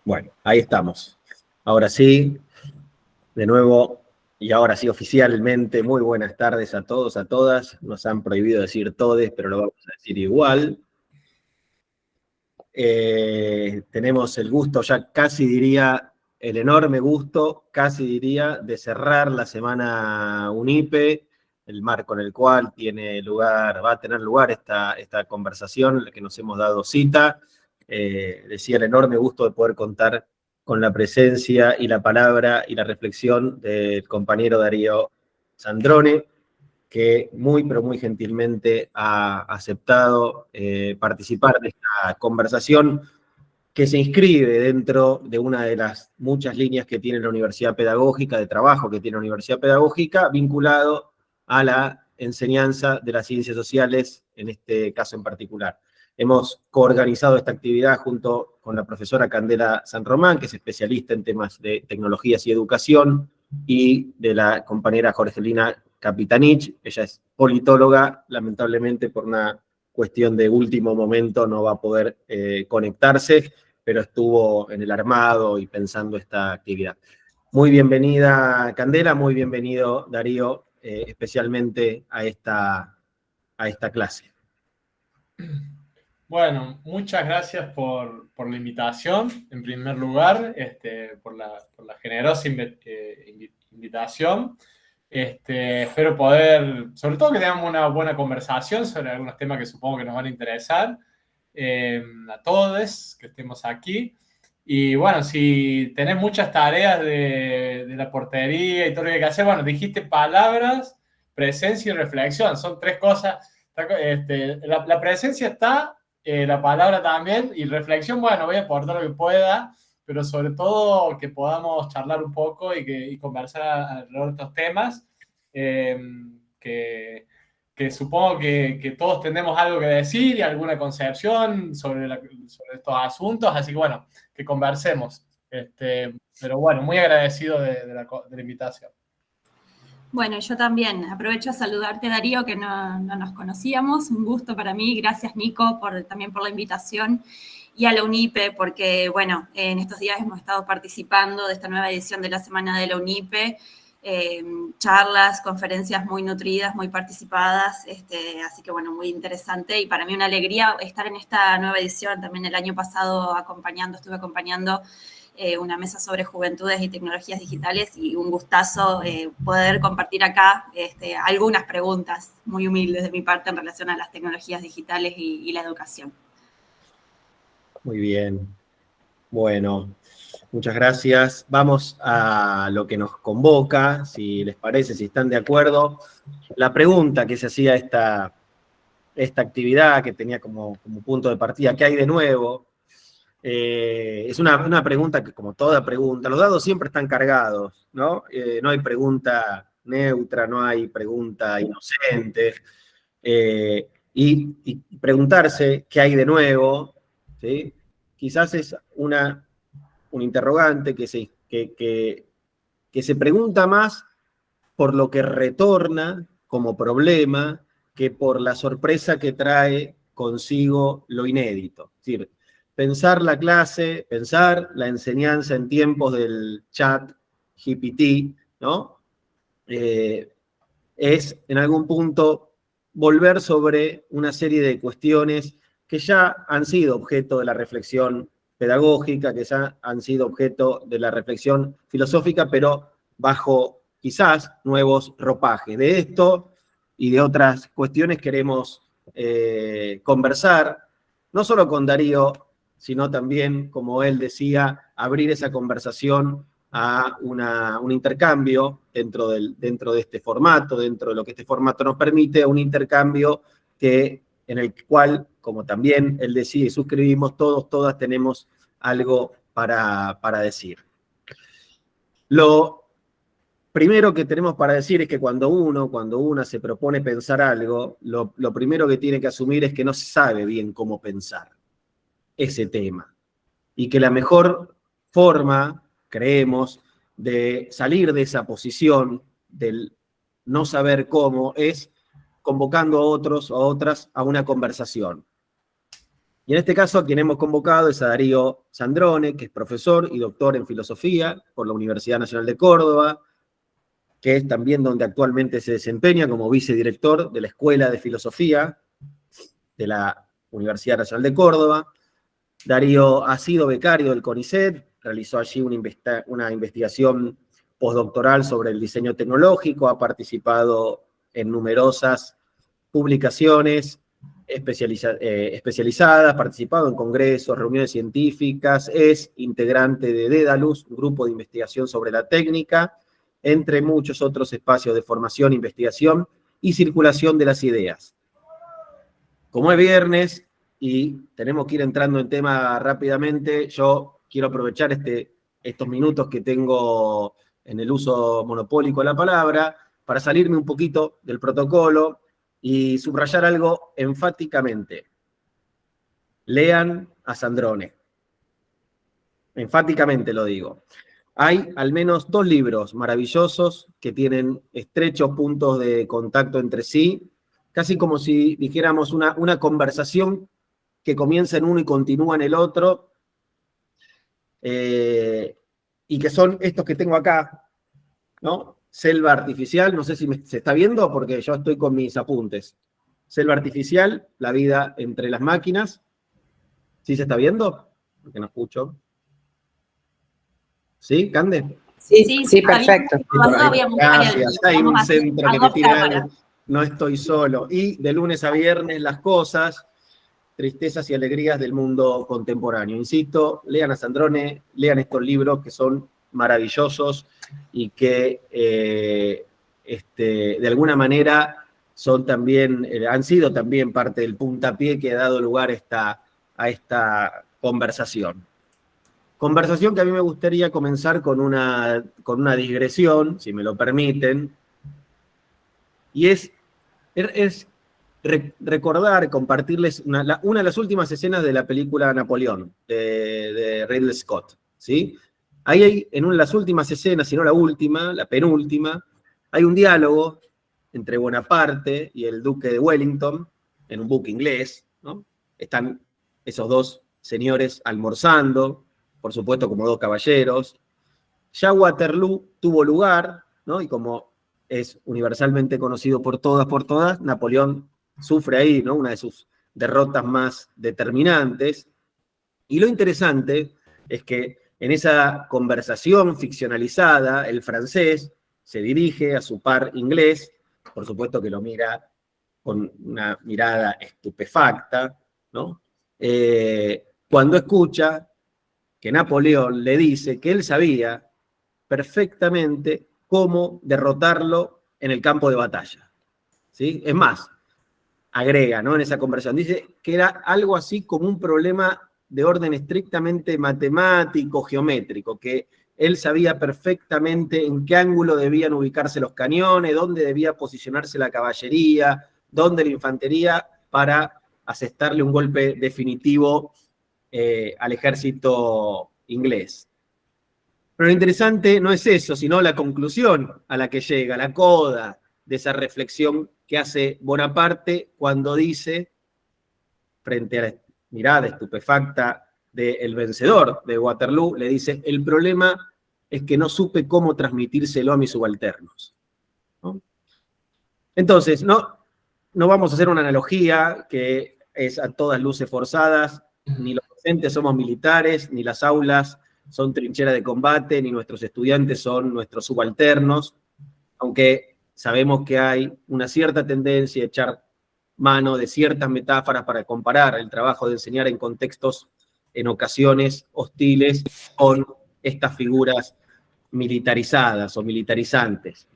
Bueno, ahí estamos. Ahora sí, de nuevo, y ahora sí oficialmente, muy buenas tardes a todos, a todas. Nos han prohibido decir todes, pero lo vamos a decir igual. Tenemos el gusto, ya casi diría, el enorme gusto, casi diría, de cerrar la semana UNIPE, el marco en el cual va a tener lugar esta conversación, en la que nos hemos dado cita. Decía el enorme gusto de poder contar con la presencia y la palabra y la reflexión del compañero Darío Sandrone, que muy, pero muy gentilmente ha aceptado participar de esta conversación que se inscribe dentro de una de las muchas líneas que tiene la Universidad Pedagógica, de trabajo que tiene la Universidad Pedagógica, vinculado a la enseñanza de las ciencias sociales, en este caso en particular. Hemos coorganizado esta actividad junto con la profesora Candela San Román, que es especialista en temas de tecnologías y educación, y de la compañera Jorgelina Capitanich. Ella es politóloga, lamentablemente por una cuestión de último momento no va a poder conectarse, pero estuvo en el armado y pensando esta actividad. Muy bienvenida, Candela, muy bienvenido, Darío, especialmente a esta clase. Bueno, muchas gracias por la invitación, en primer lugar, por la generosa invitación. Espero poder, sobre todo que tengamos una buena conversación sobre algunos temas que supongo que nos van a interesar a todos que estemos aquí. Y bueno, si tenés muchas tareas de la portería y todo lo que hay que hacer, bueno, dijiste palabras, presencia y reflexión, son tres cosas. La presencia está, la palabra también, y reflexión, bueno, voy a aportar lo que pueda, pero sobre todo que podamos charlar un poco y conversar alrededor de estos temas, que supongo que todos tenemos algo que decir y alguna concepción sobre estos asuntos, así que bueno, que conversemos. Pero bueno, muy agradecido de la invitación. Bueno, yo también aprovecho a saludarte, Darío, que no nos conocíamos. Un gusto para mí. Gracias, Nico, también por la invitación. Y a la UNIPE, porque, bueno, en estos días hemos estado participando de esta nueva edición de la Semana de la UNIPE. Charlas, conferencias muy nutridas, muy participadas. Así que, bueno, muy interesante. Y para mí una alegría estar en esta nueva edición. También el año pasado estuve acompañando una mesa sobre juventudes y tecnologías digitales, y un gustazo poder compartir acá algunas preguntas muy humildes de mi parte en relación a las tecnologías digitales y la educación. Muy bien. Bueno, muchas gracias. Vamos a lo que nos convoca, si les parece, si están de acuerdo. La pregunta que se hacía esta actividad, que tenía como punto de partida, ¿qué hay de nuevo? Es una pregunta que, como toda pregunta, los dados siempre están cargados, ¿no? No hay pregunta neutra, no hay pregunta inocente. Y preguntarse qué hay de nuevo, ¿sí? Quizás es un interrogante que se pregunta más por lo que retorna como problema que por la sorpresa que trae consigo lo inédito. Es decir, pensar la clase, pensar la enseñanza en tiempos del chat GPT, ¿no? Es en algún punto volver sobre una serie de cuestiones que ya han sido objeto de la reflexión pedagógica, que ya han sido objeto de la reflexión filosófica, pero bajo quizás nuevos ropajes. De esto y de otras cuestiones queremos conversar, no solo con Darío, sino también, como él decía, abrir esa conversación a un intercambio dentro de este formato, dentro de lo que este formato nos permite, un intercambio en el cual, como también él decía y suscribimos, todas tenemos algo para decir. Lo primero que tenemos para decir es que cuando una se propone pensar algo, lo primero que tiene que asumir es que no se sabe bien cómo pensar ese tema. Y que la mejor forma, creemos, de salir de esa posición del no saber cómo es convocando a otros o a otras a una conversación. Y en este caso, a quien hemos convocado es a Darío Sandrone, que es profesor y doctor en filosofía por la Universidad Nacional de Córdoba, que es también donde actualmente se desempeña como vicedirector de la Escuela de Filosofía de la Universidad Nacional de Córdoba. Darío ha sido becario del CONICET, realizó allí una investigación postdoctoral sobre el diseño tecnológico, ha participado en numerosas publicaciones especializadas, ha participado en congresos, reuniones científicas, es integrante de Daedalus, un grupo de investigación sobre la técnica, entre muchos otros espacios de formación, investigación y circulación de las ideas. Como es viernes y tenemos que ir entrando en tema rápidamente, yo quiero aprovechar estos minutos que tengo en el uso monopólico de la palabra para salirme un poquito del protocolo y subrayar algo enfáticamente. Lean a Sandrone. Enfáticamente lo digo. Hay al menos 2 libros maravillosos que tienen estrechos puntos de contacto entre sí, casi como si dijéramos una conversación que comienza en uno y continúa en el otro, y que son estos que tengo acá, ¿no? Selva Artificial, no sé si se está viendo porque yo estoy con mis apuntes. Selva Artificial, la vida entre las máquinas. ¿Sí se está viendo? Porque no escucho. ¿Sí, Cande? Sí, perfecto. Gracias, hay un centro que me tira algo. No estoy solo. Y de lunes a viernes, las cosas, tristezas y alegrías del mundo contemporáneo. Insisto, lean a Sandrone, lean estos libros que son maravillosos y que de alguna manera son también, han sido también parte del puntapié que ha dado lugar a esta conversación. Conversación que a mí me gustaría comenzar con una digresión, si me lo permiten, y es recordar, compartirles una de las últimas escenas de la película Napoleón, de Ridley Scott, ¿sí? Ahí hay, en una de las últimas escenas, si no la última, la penúltima, hay un diálogo entre Bonaparte y el duque de Wellington, en un buque inglés, ¿no? Están esos 2 señores almorzando, por supuesto como 2 caballeros. Ya Waterloo tuvo lugar, ¿no? Y como es universalmente conocido por todas, Napoleón sufre ahí, ¿no? Una de sus derrotas más determinantes. Y lo interesante es que en esa conversación ficcionalizada, el francés se dirige a su par inglés, por supuesto que lo mira con una mirada estupefacta, ¿no? Cuando escucha que Napoleón le dice que él sabía perfectamente cómo derrotarlo en el campo de batalla, ¿sí? Es más, agrega, ¿no? En esa conversación, dice que era algo así como un problema de orden estrictamente matemático, geométrico, que él sabía perfectamente en qué ángulo debían ubicarse los cañones, dónde debía posicionarse la caballería, dónde la infantería, para asestarle un golpe definitivo al ejército inglés. Pero lo interesante no es eso, sino la conclusión a la que llega, la coda de esa reflexión que hace Bonaparte cuando dice, frente a la mirada estupefacta del vencedor de Waterloo, le dice, el problema es que no supe cómo transmitírselo a mis subalternos, ¿no? Entonces, no vamos a hacer una analogía que es a todas luces forzadas, ni los docentes somos militares, ni las aulas son trincheras de combate, ni nuestros estudiantes son nuestros subalternos, aunque sabemos que hay una cierta tendencia a echar mano de ciertas metáforas para comparar el trabajo de enseñar en contextos, en ocasiones hostiles, con estas figuras militarizadas o militarizantes.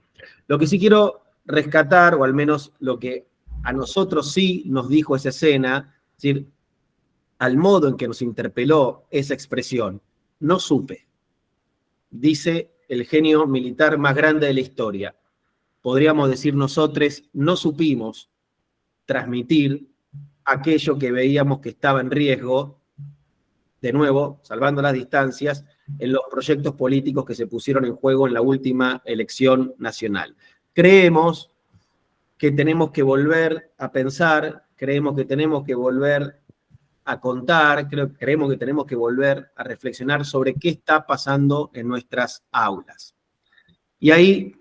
Lo que sí quiero rescatar, o al menos lo que a nosotros sí nos dijo esa escena, es decir, al modo en que nos interpeló esa expresión, no supe, dice el genio militar más grande de la historia. Podríamos decir nosotros, no supimos transmitir aquello que veíamos que estaba en riesgo, de nuevo, salvando las distancias, en los proyectos políticos que se pusieron en juego en la última elección nacional. Creemos que tenemos que volver a pensar, creemos que tenemos que volver a contar, creemos que tenemos que volver a reflexionar sobre qué está pasando en nuestras aulas. Y ahí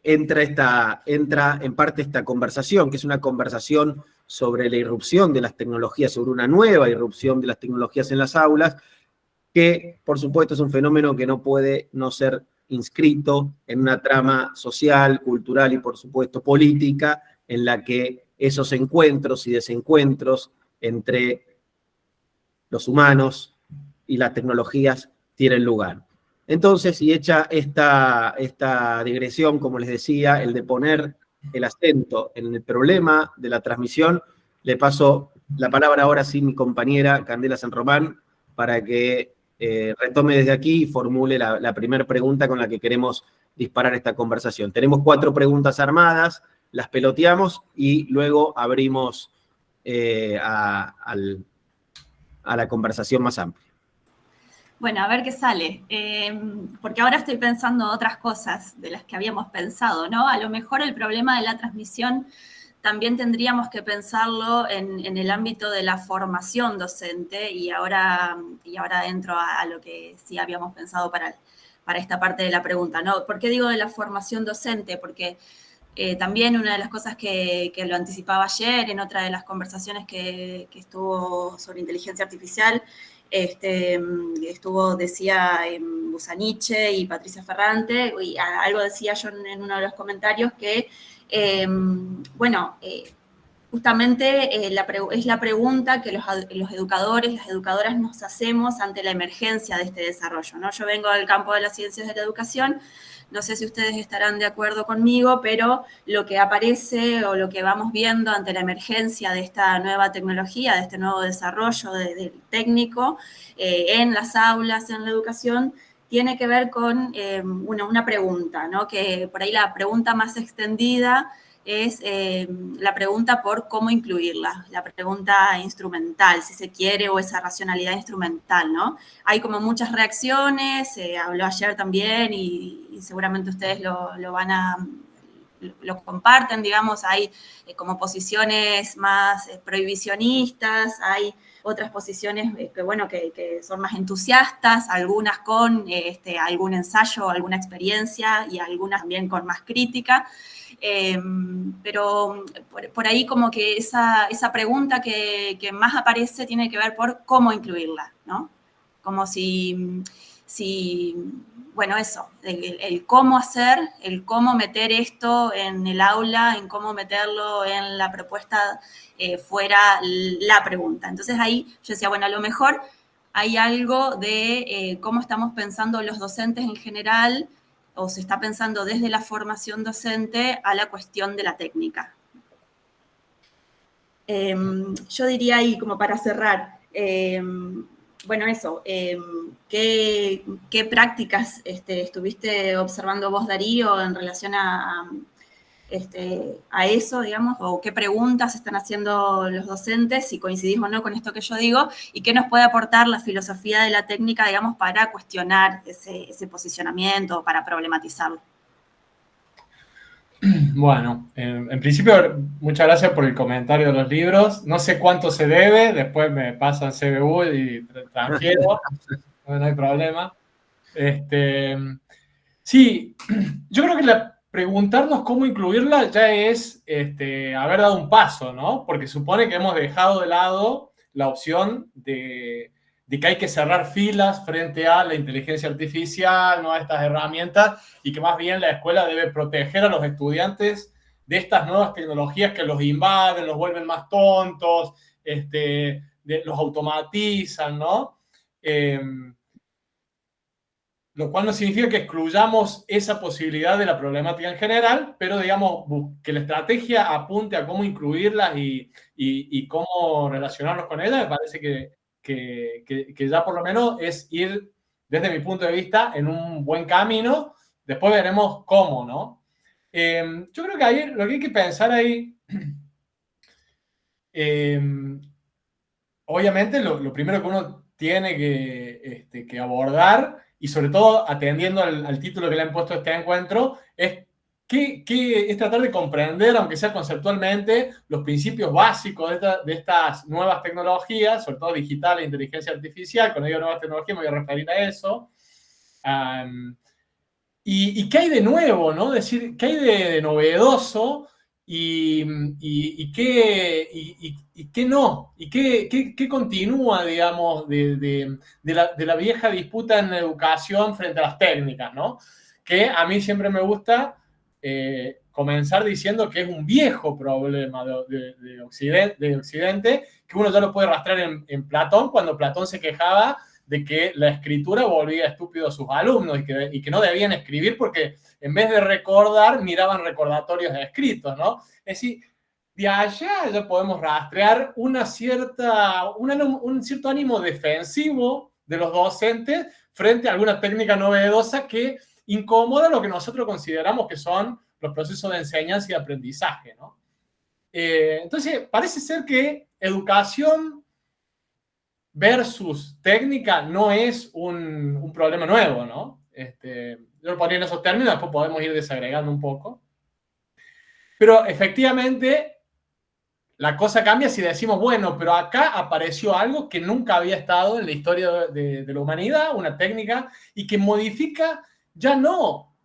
entra en parte esta conversación, que es una conversación sobre la irrupción de las tecnologías, sobre una nueva irrupción de las tecnologías en las aulas, que por supuesto es un fenómeno que no puede no ser inscrito en una trama social, cultural y por supuesto política, en la que esos encuentros y desencuentros entre los humanos y las tecnologías tienen lugar. Entonces, y hecha esta digresión, como les decía, el de poner el acento en el problema de la transmisión, le paso la palabra ahora sí a mi compañera Candela San Román para que retome desde aquí y formule la primera pregunta con la que queremos disparar esta conversación. Tenemos 4 preguntas armadas, las peloteamos y luego abrimos a la conversación más amplia. Bueno, a ver qué sale, porque ahora estoy pensando otras cosas de las que habíamos pensado, ¿no? A lo mejor el problema de la transmisión también tendríamos que pensarlo en el ámbito de la formación docente y ahora entro a lo que sí habíamos pensado para esta parte de la pregunta, ¿no? ¿Por qué digo de la formación docente? Porque también una de las cosas que lo anticipaba ayer en otra de las conversaciones que estuvo sobre inteligencia artificial, decía Busaniche y Patricia Ferrante, y algo decía yo en uno de los comentarios que, justamente es la pregunta que los educadores, las educadoras nos hacemos ante la emergencia de este desarrollo, ¿no? Yo vengo del campo de las ciencias de la educación, no sé si ustedes estarán de acuerdo conmigo, pero lo que aparece o lo que vamos viendo ante la emergencia de esta nueva tecnología, de este nuevo desarrollo del técnico en las aulas, en la educación, tiene que ver con una pregunta, ¿no? Que por ahí la pregunta más extendida es la pregunta por cómo incluirla, la pregunta instrumental, si se quiere, o esa racionalidad instrumental, ¿no? Hay como muchas reacciones, habló ayer también y seguramente ustedes lo comparten, digamos, hay como posiciones más prohibicionistas, hay otras posiciones que son más entusiastas, algunas con algún ensayo, alguna experiencia y algunas también con más crítica. Pero por ahí como que esa pregunta que más aparece tiene que ver por cómo incluirla, ¿no? Como si bueno, eso, el cómo hacer, el cómo meter esto en el aula, en cómo meterlo en la propuesta fuera la pregunta. Entonces ahí yo decía, bueno, a lo mejor hay algo de cómo estamos pensando los docentes en general, o se está pensando desde la formación docente a la cuestión de la técnica. Yo diría ahí, como para cerrar, bueno, eso, ¿qué prácticas estuviste observando vos, Darío, en relación a eso, digamos, o qué preguntas están haciendo los docentes, si coincidís o no con esto que yo digo, y qué nos puede aportar la filosofía de la técnica, digamos, para cuestionar ese posicionamiento, para problematizarlo? Bueno, en principio, muchas gracias por el comentario de los libros. No sé cuánto se debe, después me pasan CBU y transfiero, no hay problema. Sí, yo creo que preguntarnos cómo incluirla ya es haber dado un paso, ¿no? Porque supone que hemos dejado de lado la opción de que hay que cerrar filas frente a la inteligencia artificial, ¿no? A estas herramientas, y que más bien la escuela debe proteger a los estudiantes de estas nuevas tecnologías que los invaden, los vuelven más tontos, los automatizan, ¿no? Lo cual no significa que excluyamos esa posibilidad de la problemática en general, pero digamos que la estrategia apunte a cómo incluirlas y cómo relacionarnos con ellas, me parece que ya por lo menos es ir, desde mi punto de vista, en un buen camino. Después veremos cómo, ¿no? Yo creo que ahí lo que hay que pensar ahí, obviamente lo primero que uno tiene que abordar, y sobre todo atendiendo al título que le han puesto a este encuentro, es es tratar de comprender, aunque sea conceptualmente, los principios básicos de estas nuevas tecnologías, sobre todo digital e inteligencia artificial. Cuando digo nuevas tecnologías me voy a referir a eso. ¿Y qué hay de nuevo, ¿no? Es decir, ¿qué hay de novedoso y qué no? ¿Y qué continúa, digamos, de la vieja disputa en educación frente a las técnicas, ¿no? Que a mí siempre me gusta comenzar diciendo que es un viejo problema de Occidente, que uno ya lo puede rastrear en Platón, cuando Platón se quejaba de que la escritura volvía estúpido a sus alumnos y que no debían escribir porque en vez de recordar, miraban recordatorios escritos, ¿no? Es decir, de allá ya podemos rastrear un cierto ánimo defensivo de los docentes frente a alguna técnica novedosa que incomoda lo que nosotros consideramos que son los procesos de enseñanza y aprendizaje, ¿no? Entonces, parece ser que educación versus técnica no es un problema nuevo, ¿no? Yo lo ponía en esos términos, después podemos ir desagregando un poco. Pero efectivamente, la cosa cambia si decimos, bueno, pero acá apareció algo que nunca había estado en la historia de la humanidad, una técnica, y que modifica ya no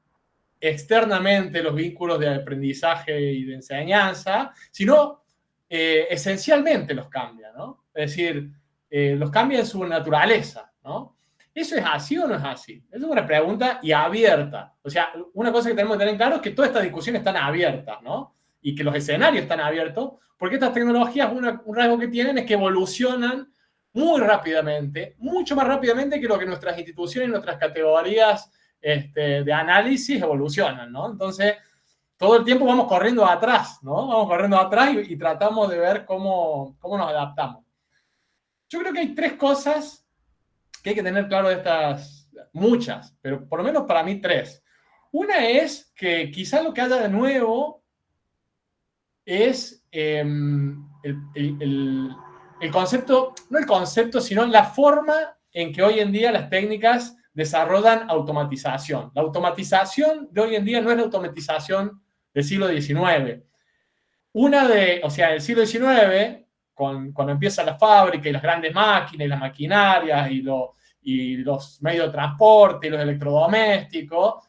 externamente los vínculos de aprendizaje y de enseñanza, sino esencialmente los cambia, ¿no? Es decir, los cambia en su naturaleza, ¿no? ¿Eso es así o no es así? Esa es una pregunta y abierta. O sea, una cosa que tenemos que tener claro es que todas estas discusiones están abiertas, ¿no? Y que los escenarios están abiertos, porque estas tecnologías, un rasgo que tienen es que evolucionan muy rápidamente, mucho más rápidamente que lo que nuestras instituciones, nuestras categorías de análisis evolucionan, ¿no? Entonces, todo el tiempo vamos corriendo atrás, ¿no? Vamos corriendo atrás y tratamos de ver cómo nos adaptamos. Yo creo que hay tres cosas que hay que tener claro de estas, muchas, pero por lo menos para mí tres. Una es que quizás lo que haya de nuevo es el concepto, no el concepto, sino la forma en que hoy en día las técnicas desarrollan automatización. La automatización de hoy en día no es la automatización del siglo XIX. O sea, el siglo XIX, cuando empieza la fábrica y las grandes máquinas y las maquinarias y los medios de transporte y los electrodomésticos,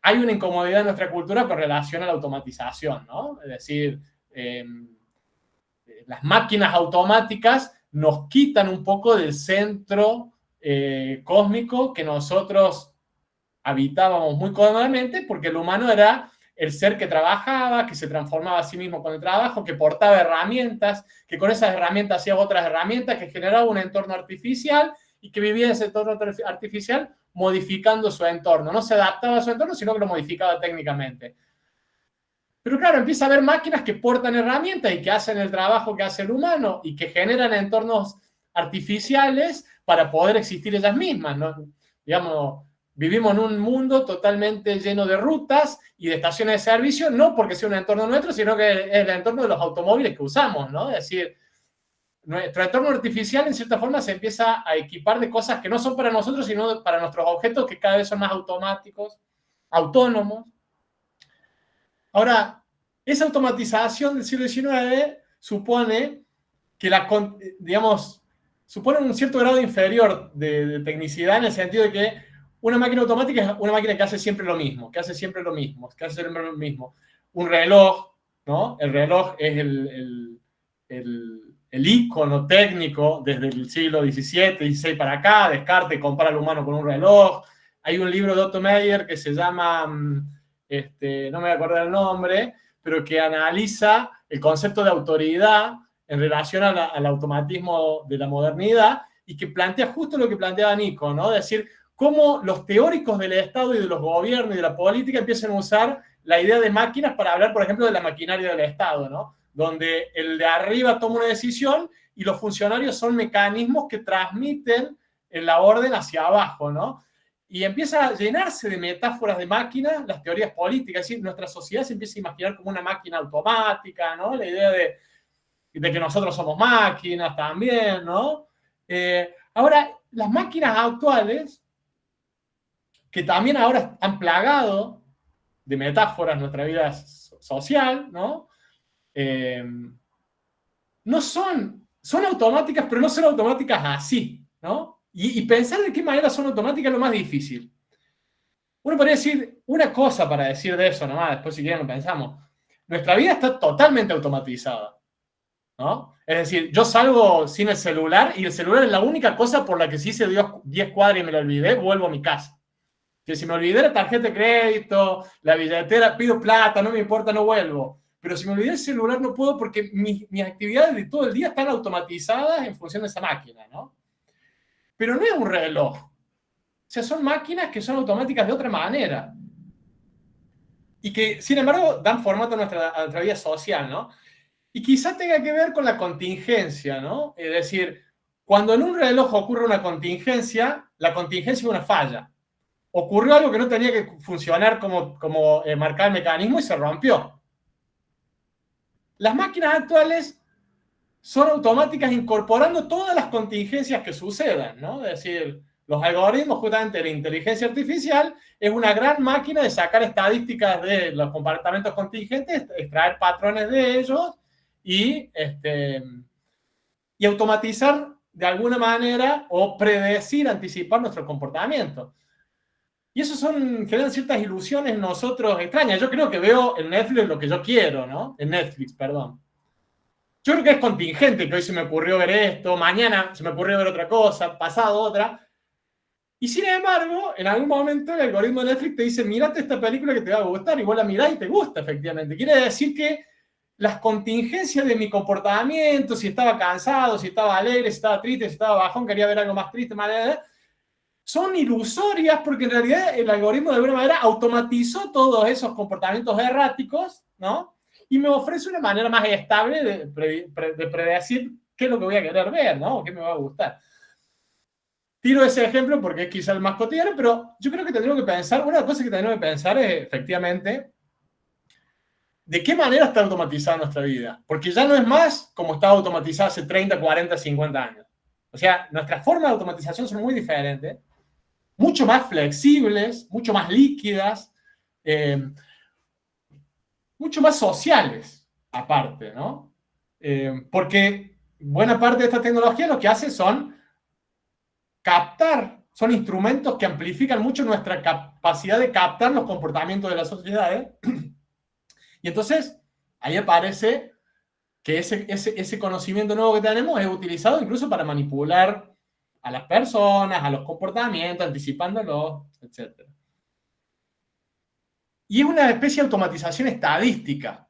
hay una incomodidad en nuestra cultura con relación a la automatización, ¿no? Es decir, las máquinas automáticas nos quitan un poco del centro cósmico que nosotros habitábamos muy cómodamente, porque el humano era el ser que trabajaba, que se transformaba a sí mismo con el trabajo, que portaba herramientas, que con esas herramientas hacía otras herramientas, que generaba un entorno artificial y que vivía en ese entorno artificial modificando su entorno. No se adaptaba a su entorno, sino que lo modificaba técnicamente. Pero claro, empieza a haber máquinas que portan herramientas y que hacen el trabajo que hace el humano y que generan entornos artificiales para poder existir ellas mismas, ¿no? Digamos, vivimos en un mundo totalmente lleno de rutas y de estaciones de servicio, no porque sea un entorno nuestro, sino que es el entorno de los automóviles que usamos, ¿no? Es decir, nuestro entorno artificial en cierta forma se empieza a equipar de cosas que no son para nosotros, sino para nuestros objetos que cada vez son más automáticos, autónomos. Ahora, esa automatización del siglo XIX supone que supone un cierto grado inferior de tecnicidad, en el sentido de que una máquina automática es una máquina que hace siempre lo mismo, Un reloj, ¿no? El reloj es el ícono técnico desde el siglo XVII, XVI para acá. Descartes compara al humano con un reloj. Hay un libro de Otto Meyer que se llama, no me voy a acordar el nombre, pero que analiza el concepto de autoridad en relación al automatismo de la modernidad y que plantea justo lo que planteaba Nico, ¿no? Es decir, cómo los teóricos del Estado y de los gobiernos y de la política empiezan a usar la idea de máquinas para hablar, por ejemplo, de la maquinaria del Estado, ¿no? Donde el de arriba toma una decisión y los funcionarios son mecanismos que transmiten la orden hacia abajo, ¿no? Y empieza a llenarse de metáforas de máquinas las teorías políticas. Es decir, nuestra sociedad se empieza a imaginar como una máquina automática, ¿no? La idea de que nosotros somos máquinas también, ¿no? Ahora, las máquinas actuales, que también ahora han plagado de metáforas, nuestra vida social, ¿no? No son automáticas, pero no son automáticas así, ¿no? Y pensar de qué manera son automáticas es lo más difícil. Uno podría decir una cosa para decir de eso nomás, después si quieren lo pensamos. Nuestra vida está totalmente automatizada, ¿no? Es decir, yo salgo sin el celular y el celular es la única cosa por la que si hice 10 cuadras y me lo olvidé, vuelvo a mi casa. Que si me olvidé la tarjeta de crédito, la billetera, pido plata, no me importa, no vuelvo. Pero si me olvidé el celular no puedo porque mis actividades de todo el día están automatizadas en función de esa máquina, ¿no? Pero no es un reloj. O sea, son máquinas que son automáticas de otra manera. Y que, sin embargo, dan formato a nuestra vida social, ¿no? Y quizá tenga que ver con la contingencia, ¿no? Es decir, cuando en un reloj ocurre una contingencia, la contingencia es una falla. Ocurrió algo que no tenía que funcionar como marcar el mecanismo y se rompió. Las máquinas actuales son automáticas incorporando todas las contingencias que sucedan, ¿no? Es decir, los algoritmos, justamente de la inteligencia artificial, es una gran máquina de sacar estadísticas de los comportamientos contingentes, extraer patrones de ellos y automatizar de alguna manera o predecir, anticipar nuestro comportamiento. Y eso generan ciertas ilusiones en nosotros extrañas. Yo creo que veo en Netflix lo que yo quiero, ¿no? En Netflix, perdón. Yo creo que es contingente que hoy se me ocurrió ver esto, mañana se me ocurrió ver otra cosa, pasado otra. Y sin embargo, en algún momento el algoritmo de Netflix te dice, mírate esta película que te va a gustar, y vos la mirás y te gusta, efectivamente. Quiere decir que las contingencias de mi comportamiento, si estaba cansado, si estaba alegre, si estaba triste, si estaba bajón, quería ver algo más triste, más... son ilusorias porque en realidad el algoritmo de alguna manera automatizó todos esos comportamientos erráticos, ¿no? Y me ofrece una manera más estable de predecir qué es lo que voy a querer ver, ¿no? O qué me va a gustar. Tiro ese ejemplo porque es quizá el más cotidiano, pero yo creo que tendríamos que pensar, una cosa que tenemos que pensar es efectivamente de qué manera está automatizada nuestra vida. Porque ya no es más como estaba automatizada hace 30, 40, 50 años. O sea, nuestras formas de automatización son muy diferentes, mucho más flexibles, mucho más líquidas, mucho más sociales, aparte, ¿no? Porque buena parte de esta tecnología lo que hace son captar, son instrumentos que amplifican mucho nuestra capacidad de captar los comportamientos de las sociedades. Y entonces, ahí aparece que ese conocimiento nuevo que tenemos es utilizado incluso para manipular a las personas, a los comportamientos, anticipándolos, etc. Y es una especie de automatización estadística.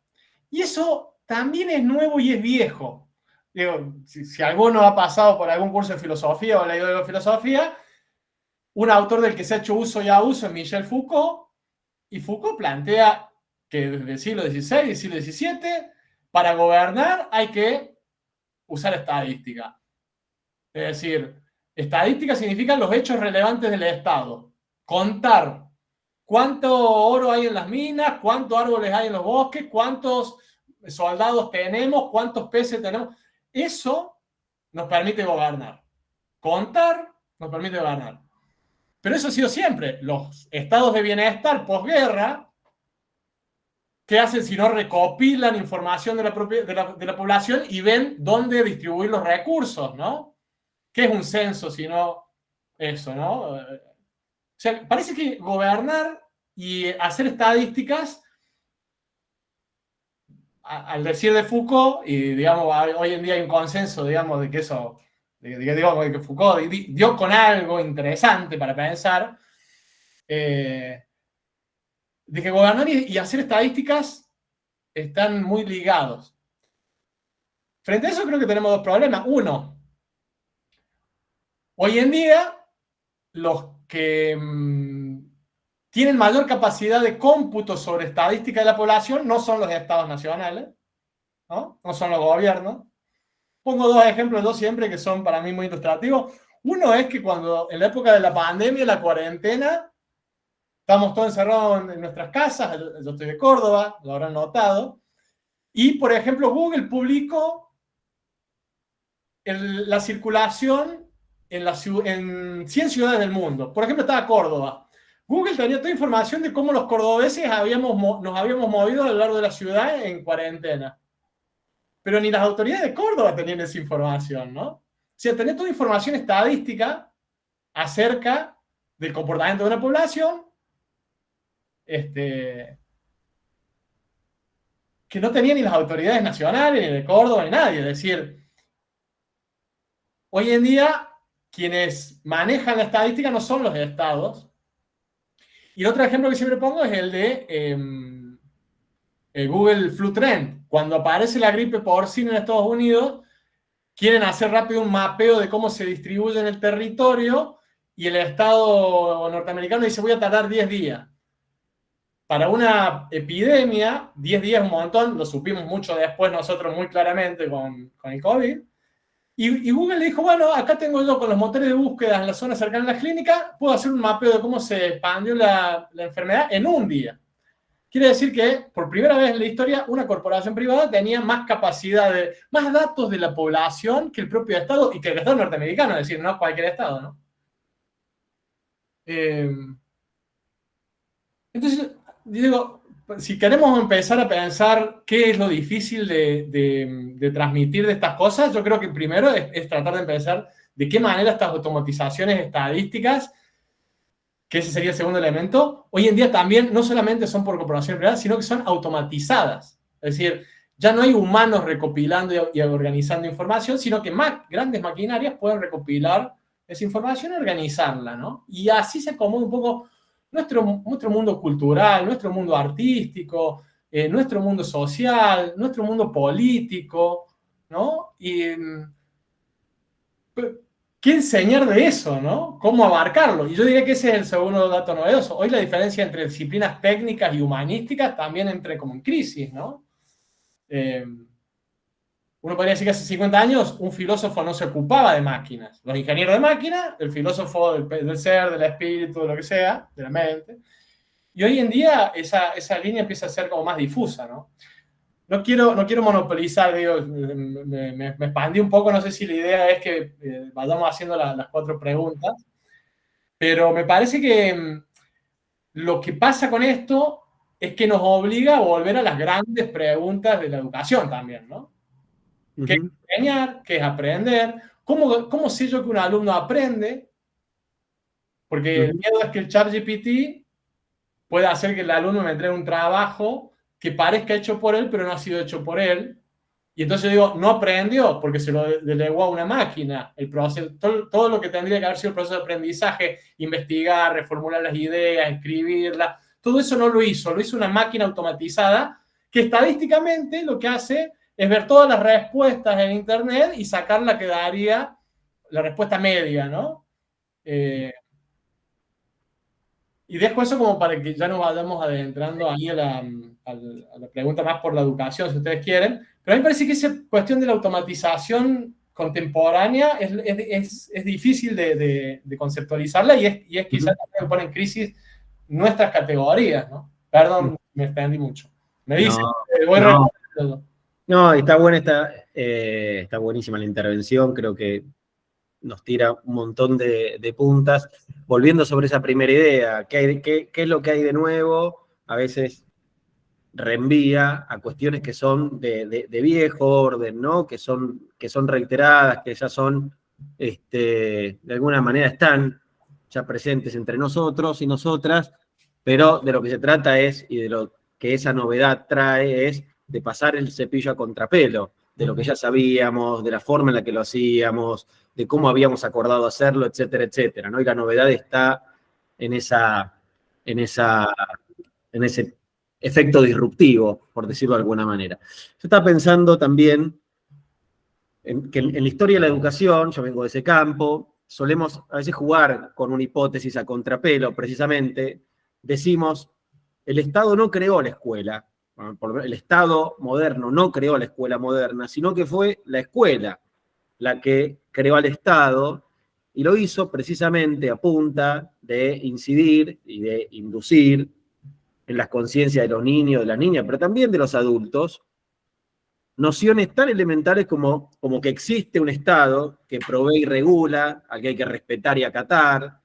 Y eso también es nuevo y es viejo. Digo, si alguno ha pasado por algún curso de filosofía o leído de filosofía, un autor del que se ha hecho uso y abuso es Michel Foucault, y Foucault plantea que desde el siglo XVI y el siglo XVII, para gobernar hay que usar estadística. Es decir, estadística significa los hechos relevantes del Estado. Contar cuánto oro hay en las minas, cuántos árboles hay en los bosques, cuántos soldados tenemos, cuántos peces tenemos. Eso nos permite gobernar. Contar nos permite gobernar. Pero eso ha sido siempre. Los estados de bienestar posguerra, ¿qué hacen si no recopilan información de la población y ven dónde distribuir los recursos, ¿no? ¿Qué es un censo si no eso, ¿no? O sea, parece que gobernar y hacer estadísticas, al decir de Foucault, y digamos, hoy en día hay un consenso, digamos, de que eso, digamos, de que Foucault dio con algo interesante para pensar, de que gobernar y hacer estadísticas están muy ligados. Frente a eso creo que tenemos dos problemas. Uno, hoy en día, los que tienen mayor capacidad de cómputo sobre estadística de la población no son los estados nacionales, ¿no? No son los gobiernos. Pongo dos ejemplos, dos siempre, que son para mí muy ilustrativos. Uno es que cuando en la época de la pandemia, la cuarentena, estamos todos encerrados en nuestras casas, yo estoy de Córdoba, lo habrán notado, y por ejemplo Google publicó la circulación en 100 ciudades del mundo. Por ejemplo, estaba Córdoba. Google tenía toda información de cómo los cordobeses nos habíamos movido a lo largo de la ciudad en cuarentena. Pero ni las autoridades de Córdoba tenían esa información, ¿no? O sea, tenía toda información estadística acerca del comportamiento de una población que no tenía ni las autoridades nacionales, ni de Córdoba, ni nadie. Es decir, hoy en día quienes manejan la estadística no son los estados. Y el otro ejemplo que siempre pongo es el de Google Flu Trend. Cuando aparece la gripe porcina en Estados Unidos, quieren hacer rápido un mapeo de cómo se distribuye en el territorio y el Estado norteamericano dice voy a tardar 10 días. Para una epidemia, 10 días es un montón, lo supimos mucho después nosotros muy claramente con el COVID. Y Google le dijo, bueno, acá tengo yo con los motores de búsqueda en la zona cercana a la clínica, puedo hacer un mapeo de cómo se expandió la enfermedad en un día. Quiere decir que, por primera vez en la historia, una corporación privada tenía más capacidad, más datos de la población que el propio Estado y que el Estado norteamericano, es decir, no cualquier Estado, ¿no? Entonces, digo, si queremos empezar a pensar qué es lo difícil de transmitir de estas cosas, yo creo que primero es tratar de pensar de qué manera estas automatizaciones estadísticas, que ese sería el segundo elemento, hoy en día también no solamente son por corporaciones privadas, sino que son automatizadas. Es decir, ya no hay humanos recopilando y organizando información, sino que grandes maquinarias pueden recopilar esa información y organizarla, ¿no? Y así se acomoda un poco nuestro mundo cultural, nuestro mundo artístico, nuestro mundo social, nuestro mundo político, ¿no? Y ¿qué enseñar de eso, no? ¿Cómo abarcarlo? Y yo diría que ese es el segundo dato novedoso. Hoy la diferencia entre disciplinas técnicas y humanísticas también entra como en crisis, ¿no? Uno podría decir que hace 50 años un filósofo no se ocupaba de máquinas. Los ingenieros de máquinas, el filósofo del ser, del espíritu, de lo que sea, de la mente. Y hoy en día esa línea empieza a ser como más difusa, ¿no? No quiero monopolizar, digo, me expandí un poco, no sé si la idea es que vayamos haciendo las 4 preguntas, pero me parece que lo que pasa con esto es que nos obliga a volver a las grandes preguntas de la educación también, ¿no? ¿Qué es enseñar? ¿Qué es aprender? ¿Cómo sé yo que un alumno aprende? Porque el miedo es que el ChatGPT pueda hacer que el alumno me entregue un trabajo que parezca hecho por él, pero no ha sido hecho por él. Y entonces digo, no aprendió porque se lo delegó a una máquina. El proceso, todo lo que tendría que haber sido el proceso de aprendizaje, investigar, reformular las ideas, escribirlas, todo eso no lo hizo una máquina automatizada que estadísticamente lo que hace es ver todas las respuestas en Internet y sacar la que daría la respuesta media, ¿no? Y dejo eso como para que ya nos vayamos adentrando ahí a la pregunta más por la educación, si ustedes quieren. Pero a mí me parece que esa cuestión de la automatización contemporánea es difícil de conceptualizarla y es quizás también pone en crisis nuestras categorías, ¿no? Perdón, me extendí mucho. Me dicen, No, está buena, está buenísima la intervención, creo que nos tira un montón de puntas. Volviendo sobre esa primera idea, ¿qué es lo que hay de nuevo? A veces reenvía a cuestiones que son de viejo orden, ¿no? Que son reiteradas, que ya son, de alguna manera están ya presentes entre nosotros y nosotras, pero de lo que se trata es, y de lo que esa novedad trae, es de pasar el cepillo a contrapelo, de lo que ya sabíamos, de la forma en la que lo hacíamos, de cómo habíamos acordado hacerlo, etcétera, etcétera, ¿no? Y la novedad está en ese efecto disruptivo, por decirlo de alguna manera. Yo estaba pensando también que en la historia de la educación, yo vengo de ese campo, solemos a veces jugar con una hipótesis a contrapelo, precisamente, decimos, el Estado no creó la escuela, el Estado moderno no creó la escuela moderna, sino que fue la escuela la que creó al Estado, y lo hizo precisamente a punta de incidir y de inducir en las conciencias de los niños, de las niñas, pero también de los adultos, nociones tan elementales como que existe un Estado que provee y regula, al que hay que respetar y acatar,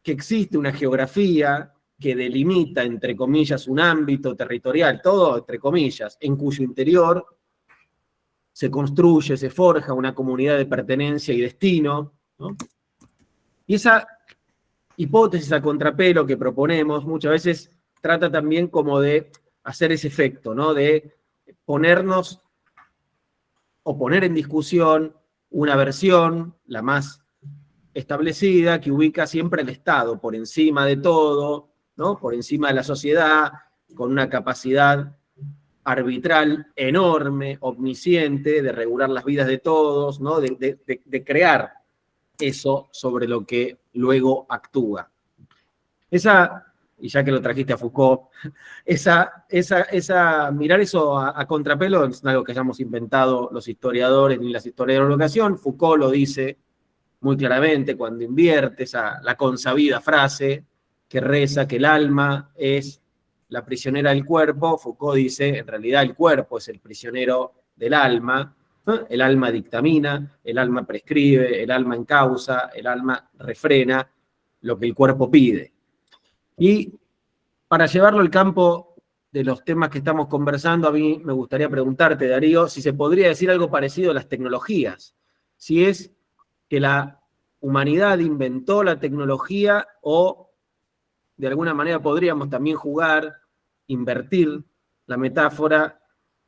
que existe una geografía que delimita, entre comillas, un ámbito territorial, todo entre comillas, en cuyo interior se construye, se forja una comunidad de pertenencia y destino, ¿no? Y esa hipótesis a contrapelo que proponemos muchas veces trata también como de hacer ese efecto, ¿no? De ponernos o poner en discusión una versión, la más establecida, que ubica siempre al Estado por encima de todo, ¿no? Por encima de la sociedad, con una capacidad arbitral enorme, omnisciente, de regular las vidas de todos, ¿no? De crear eso sobre lo que luego actúa. Esa, y ya que lo trajiste a Foucault, mirar eso a contrapelo no es algo que hayamos inventado los historiadores ni las historiadoras de la educación. Foucault lo dice muy claramente cuando invierte la consabida frase que reza que el alma es la prisionera del cuerpo. Foucault dice, en realidad el cuerpo es el prisionero del alma. El alma dictamina, el alma prescribe, el alma encausa, el alma refrena lo que el cuerpo pide. Y para llevarlo al campo de los temas que estamos conversando, a mí me gustaría preguntarte, Darío, si se podría decir algo parecido a las tecnologías. Si es que la humanidad inventó la tecnología o de alguna manera podríamos también jugar, invertir la metáfora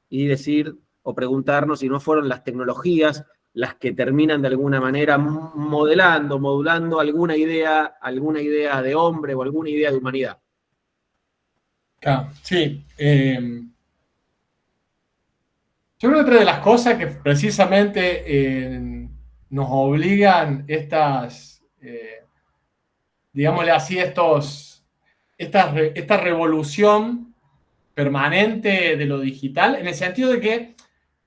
y decir o preguntarnos si no fueron las tecnologías las que terminan de alguna manera modulando alguna idea de hombre o alguna idea de humanidad. Claro, sí. Yo creo que otra de las cosas que precisamente nos obligan digámosle así, esta revolución permanente de lo digital, en el sentido de que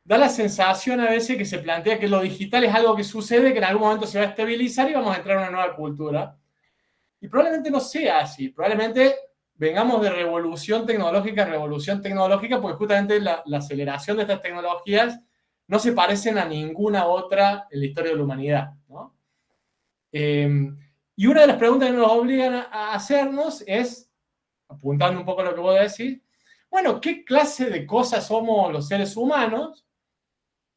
da la sensación a veces que se plantea que lo digital es algo que sucede, que en algún momento se va a estabilizar y vamos a entrar en una nueva cultura. Y probablemente no sea así, probablemente vengamos de revolución tecnológica, porque justamente la aceleración de estas tecnologías no se parecen a ninguna otra en la historia de la humanidad, ¿no? Y una de las preguntas que nos obligan a hacernos es, apuntando un poco a lo que vos decís, bueno, ¿qué clase de cosas somos los seres humanos?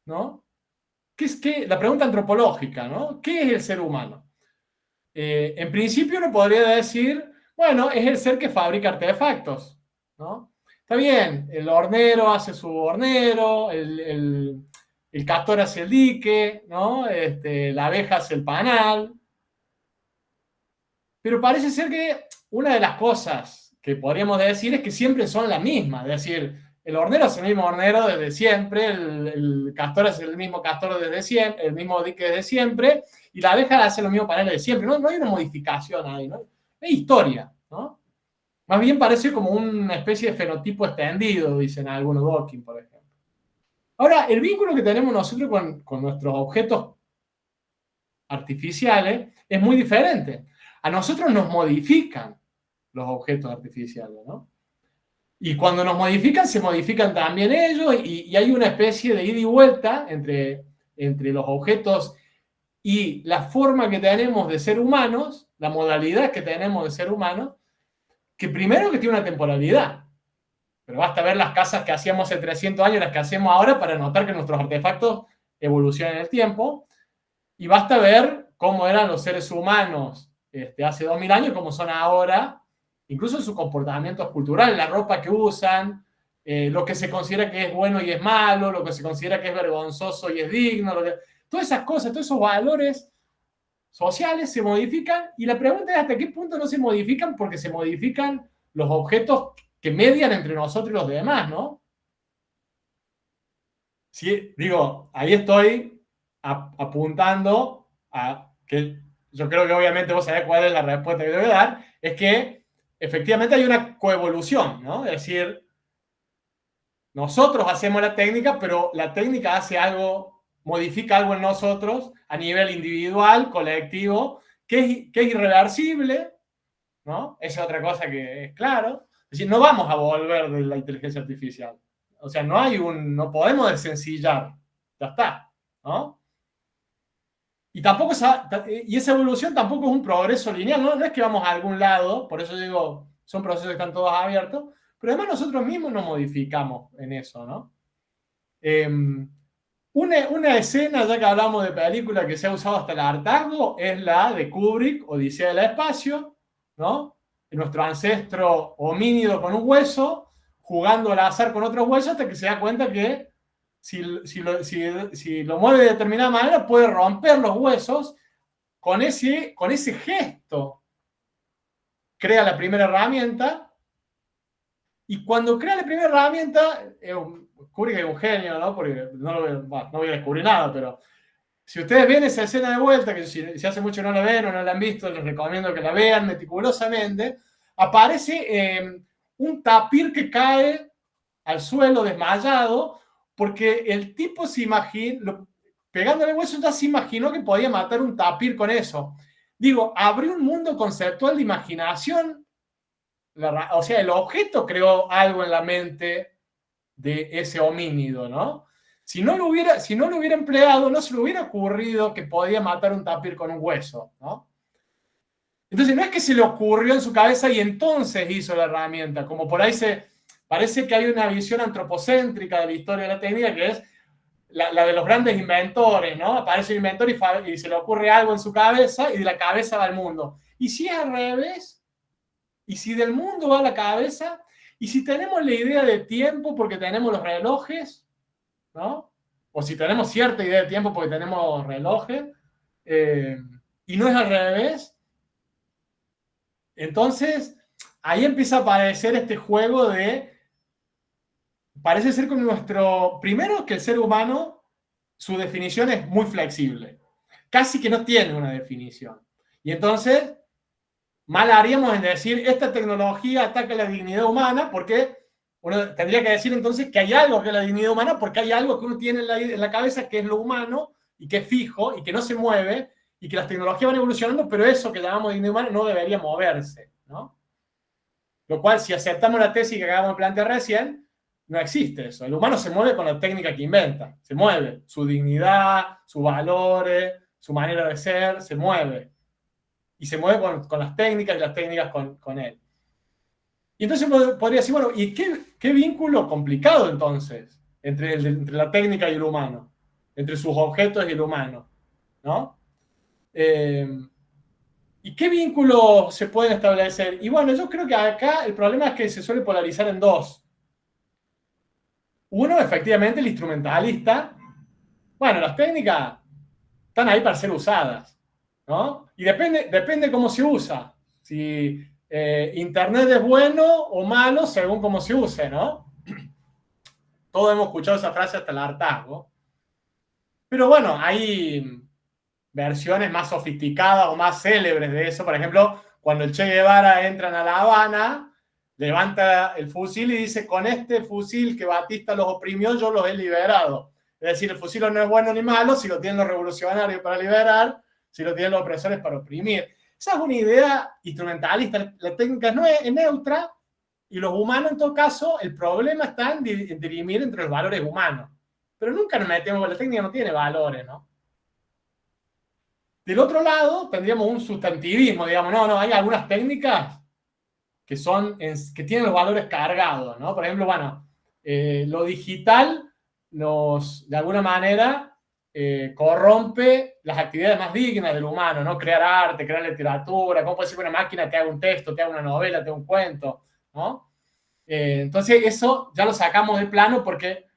¿No? La pregunta antropológica, ¿no? ¿Qué es el ser humano? En principio uno podría decir, bueno, es el ser que fabrica artefactos, ¿no? Está bien, el hornero hace su hornero, el castor hace el dique, ¿no? La abeja hace el panal. Pero parece ser que una de las cosas que podríamos decir es que siempre son las mismas, es decir, el hornero es el mismo hornero desde siempre, el castor es el mismo castor desde siempre, el mismo dique desde siempre, y la abeja hace los mismos paneles de siempre. No hay una modificación ahí, ¿no? Hay historia, ¿no? Más bien parece como una especie de fenotipo extendido, dicen algunos, Dworkin, por ejemplo. Ahora, el vínculo que tenemos nosotros con nuestros objetos artificiales es muy diferente. A nosotros nos modifican los objetos artificiales, ¿no? Y cuando nos modifican, se modifican también ellos, y hay una especie de ida y vuelta entre los objetos y la forma que tenemos de ser humanos, la modalidad que tenemos de ser humanos, que primero que tiene una temporalidad. Pero basta ver las casas que hacíamos hace 300 años, las que hacemos ahora, para notar que nuestros artefactos evolucionan en el tiempo. Y basta ver cómo eran los seres humanos hace 2000 años, cómo son ahora, incluso en sus comportamientos culturales, la ropa que usan, lo que se considera que es bueno y es malo, lo que se considera que es vergonzoso y es digno, todas esas cosas, todos esos valores sociales se modifican, y la pregunta es hasta qué punto no se modifican porque se modifican los objetos que median entre nosotros y los demás, ¿no? Sí, digo, ahí estoy apuntando a que yo creo que obviamente vos sabés cuál es la respuesta que te voy a dar, es que efectivamente hay una coevolución, ¿no? Es decir, nosotros hacemos la técnica, pero la técnica hace algo, modifica algo en nosotros a nivel individual, colectivo, que es irreversible, ¿no? Esa es otra cosa que es claro. Es decir, no vamos a volver de la inteligencia artificial. O sea, no podemos desencillar. Ya está, ¿no? Y tampoco y esa evolución tampoco es un progreso lineal, ¿no? No es que vamos a algún lado, por eso digo, son procesos que están todos abiertos, pero además nosotros mismos nos modificamos en eso, ¿no? Una escena, ya que hablamos de película que se ha usado hasta el hartazgo, es la de Kubrick, Odisea del Espacio, ¿no? Nuestro ancestro homínido con un hueso, jugando al azar con otros huesos hasta que se da cuenta que si lo mueve de determinada manera puede romper los huesos. Con ese gesto crea la primera herramienta, y cuando crea la primera herramienta, Kubrick es un genio, ¿no? Porque no voy a descubrir nada, pero si ustedes ven esa escena de vuelta, que si hace mucho no la ven o no la han visto, les recomiendo que la vean meticulosamente, aparece un tapir que cae al suelo desmayado, porque el tipo se imaginó, pegándole el hueso, ya se imaginó que podía matar un tapir con eso. Digo, abrió un mundo conceptual de imaginación, o sea, el objeto creó algo en la mente de ese homínido, ¿no? Si no lo hubiera empleado, no se le hubiera ocurrido que podía matar un tapir con un hueso, ¿no? Entonces, no es que se le ocurrió en su cabeza y entonces hizo la herramienta, como por ahí parece que hay una visión antropocéntrica de la historia de la técnica, que es la de los grandes inventores, ¿no? Aparece un inventor y se le ocurre algo en su cabeza y de la cabeza va al mundo. Y si es al revés, y si del mundo va a la cabeza, y si tenemos la idea de tiempo porque tenemos los relojes, ¿no? O si tenemos cierta idea de tiempo porque tenemos relojes, y no es al revés, entonces ahí empieza a aparecer este juego de, parece ser con primero que el ser humano, su definición es muy flexible, casi que no tiene una definición. Y entonces, mal haríamos en decir, esta tecnología ataca la dignidad humana, porque uno tendría que decir entonces que hay algo que es la dignidad humana, porque hay algo que uno tiene en la cabeza que es lo humano, y que es fijo, y que no se mueve, y que las tecnologías van evolucionando, pero eso que llamamos dignidad humana no debería moverse, ¿no? Lo cual, si aceptamos la tesis que acabamos de plantear recién, no existe eso. El humano se mueve con la técnica que inventa, se mueve. Su dignidad, sus valores, su manera de ser, se mueve. Y se mueve con las técnicas y las técnicas con él. Y entonces podría decir, bueno, ¿y qué vínculo complicado entonces entre la técnica y el humano? Entre sus objetos y el humano, ¿no? ¿Y qué vínculos se pueden establecer? Y bueno, yo creo que acá el problema es que se suele polarizar en dos. Uno, efectivamente, el instrumentalista. Bueno, las técnicas están ahí para ser usadas, ¿no? Y depende cómo se usa. Si Internet es bueno o malo según cómo se use, ¿no? Todos hemos escuchado esa frase hasta el hartazgo. Pero bueno, hay versiones más sofisticadas o más célebres de eso. Por ejemplo, cuando el Che Guevara entra a La Habana, levanta el fusil y dice, con este fusil que Batista los oprimió, yo los he liberado. Es decir, el fusil no es bueno ni malo si lo tienen los revolucionarios para liberar, si lo tienen los opresores para oprimir. Esa es una idea instrumentalista. La técnica no es neutra, y los humanos, en todo caso, el problema está en dirimir entre los valores humanos. Pero nunca nos metemos, la técnica no tiene valores, ¿no? Del otro lado, tendríamos un sustantivismo, digamos, no, hay algunas técnicas que tienen los valores cargados, ¿no? Por ejemplo, bueno, lo digital de alguna manera, corrompe las actividades más dignas del humano, ¿no? Crear arte, crear literatura, ¿cómo puede ser que una máquina te haga un texto, te haga una novela, te haga un cuento, ¿no? Entonces, eso ya lo sacamos de plano porque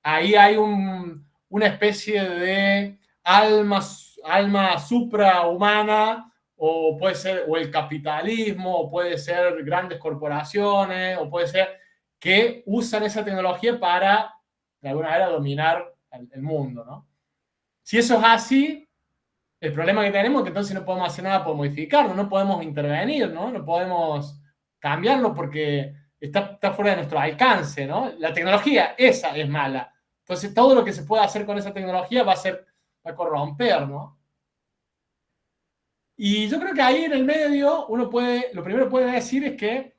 ahí hay una especie de alma suprahumana, o puede ser el capitalismo, o puede ser grandes corporaciones, o puede ser que usan esa tecnología para, de alguna manera, dominar el mundo, ¿no? Si eso es así, el problema que tenemos es que entonces no podemos hacer nada por modificarlo, no podemos intervenir, ¿no? No podemos cambiarlo porque está fuera de nuestro alcance, ¿no? La tecnología, esa es mala. Entonces, todo lo que se pueda hacer con esa tecnología va a corromper, ¿no? Y yo creo que ahí en el medio, lo primero que puede decir es que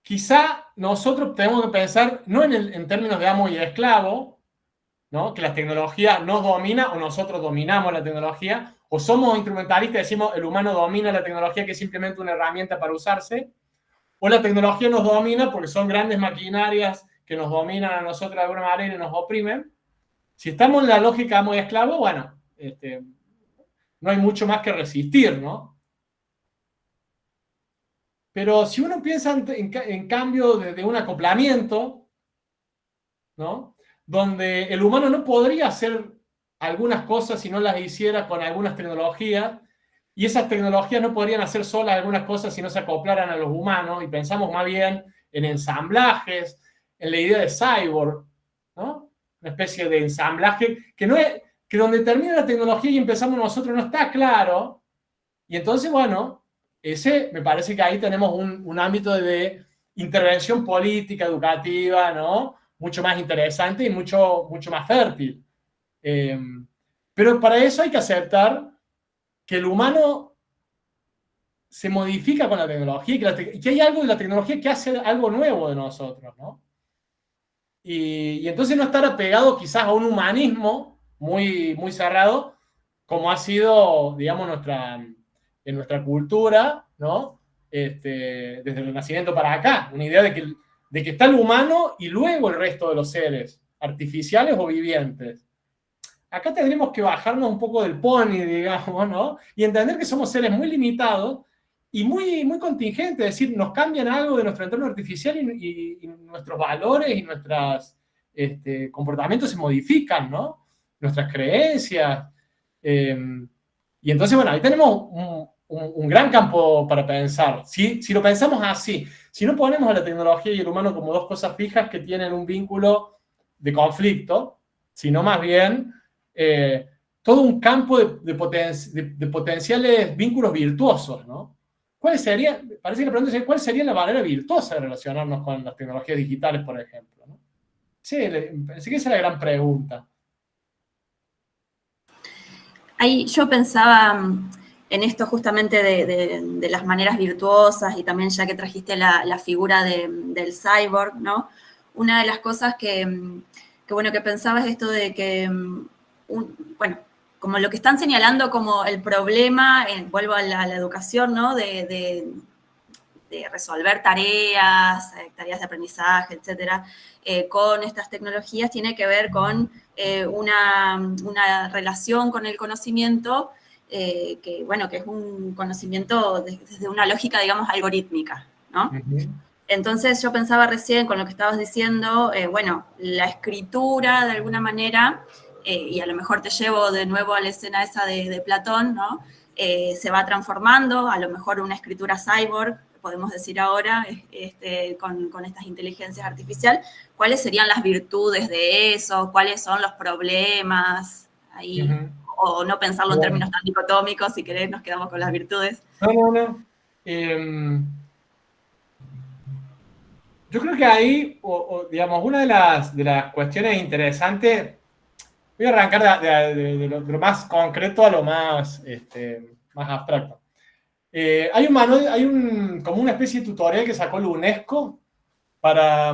quizá nosotros tenemos que pensar no en términos de amo y de esclavo, ¿no? Que la tecnología nos domina o nosotros dominamos la tecnología, o somos instrumentalistas y decimos el humano domina la tecnología, que es simplemente una herramienta para usarse, o la tecnología nos domina porque son grandes maquinarias que nos dominan a nosotros de alguna manera y nos oprimen. Si estamos en la lógica amo y esclavo, bueno, no hay mucho más que resistir, ¿no? Pero si uno piensa en cambio de un acoplamiento, ¿no? Donde el humano no podría hacer algunas cosas si no las hiciera con algunas tecnologías, y esas tecnologías no podrían hacer solas algunas cosas si no se acoplaran a los humanos, y pensamos más bien en ensamblajes, en la idea de cyborg, ¿no? Una especie de ensamblaje que no es, que donde termina la tecnología y empezamos nosotros no está claro, y entonces, bueno, ese me parece que ahí tenemos un ámbito de intervención política, educativa, ¿no? Mucho más interesante y mucho más fértil. Pero para eso hay que aceptar que el humano se modifica con la tecnología y que hay algo de la tecnología que hace algo nuevo de nosotros, ¿no? Y entonces no estar apegado quizás a un humanismo muy cerrado, como ha sido, digamos, en nuestra cultura, ¿no? Desde el nacimiento para acá, una idea de que está el humano y luego el resto de los seres, artificiales o vivientes. Acá tendríamos que bajarnos un poco del pony, digamos, ¿no? Y entender que somos seres muy limitados y muy contingentes, es decir, nos cambian algo de nuestro entorno artificial y nuestros valores y nuestros comportamientos se modifican, ¿no? Nuestras creencias. Y entonces, bueno, ahí tenemos un gran campo para pensar. Si lo pensamos así, si no ponemos a la tecnología y el humano como dos cosas fijas que tienen un vínculo de conflicto, sino más bien todo un campo de potenciales vínculos virtuosos, ¿no? Parece que la pregunta es, ¿cuál sería la manera virtuosa de relacionarnos con las tecnologías digitales, por ejemplo, ¿no? Sí, parece que esa es la gran pregunta. Ahí yo pensaba en esto justamente de las maneras virtuosas, y también ya que trajiste la figura del cyborg, ¿no? Una de las cosas que pensaba es esto de que, bueno, como lo que están señalando como el problema, vuelvo a la educación, ¿no? De resolver tareas de aprendizaje, etcétera, con estas tecnologías, tiene que ver con una relación con el conocimiento que es un conocimiento desde una lógica, digamos, algorítmica, ¿no? Uh-huh. Entonces yo pensaba recién con lo que estabas diciendo, la escritura de alguna manera, y a lo mejor te llevo de nuevo a la escena esa de Platón, ¿no? Se va transformando, a lo mejor una escritura cyborg, podemos decir ahora, con estas inteligencias artificiales. ¿Cuáles serían las virtudes de eso? ¿Cuáles son los problemas? Ahí, uh-huh. O no pensarlo en términos tan dicotómicos, si querés nos quedamos con las virtudes. No. Yo creo que ahí, digamos, una de las cuestiones interesantes, voy a arrancar de lo más concreto a lo más abstracto. Hay como una especie de tutorial que sacó la UNESCO para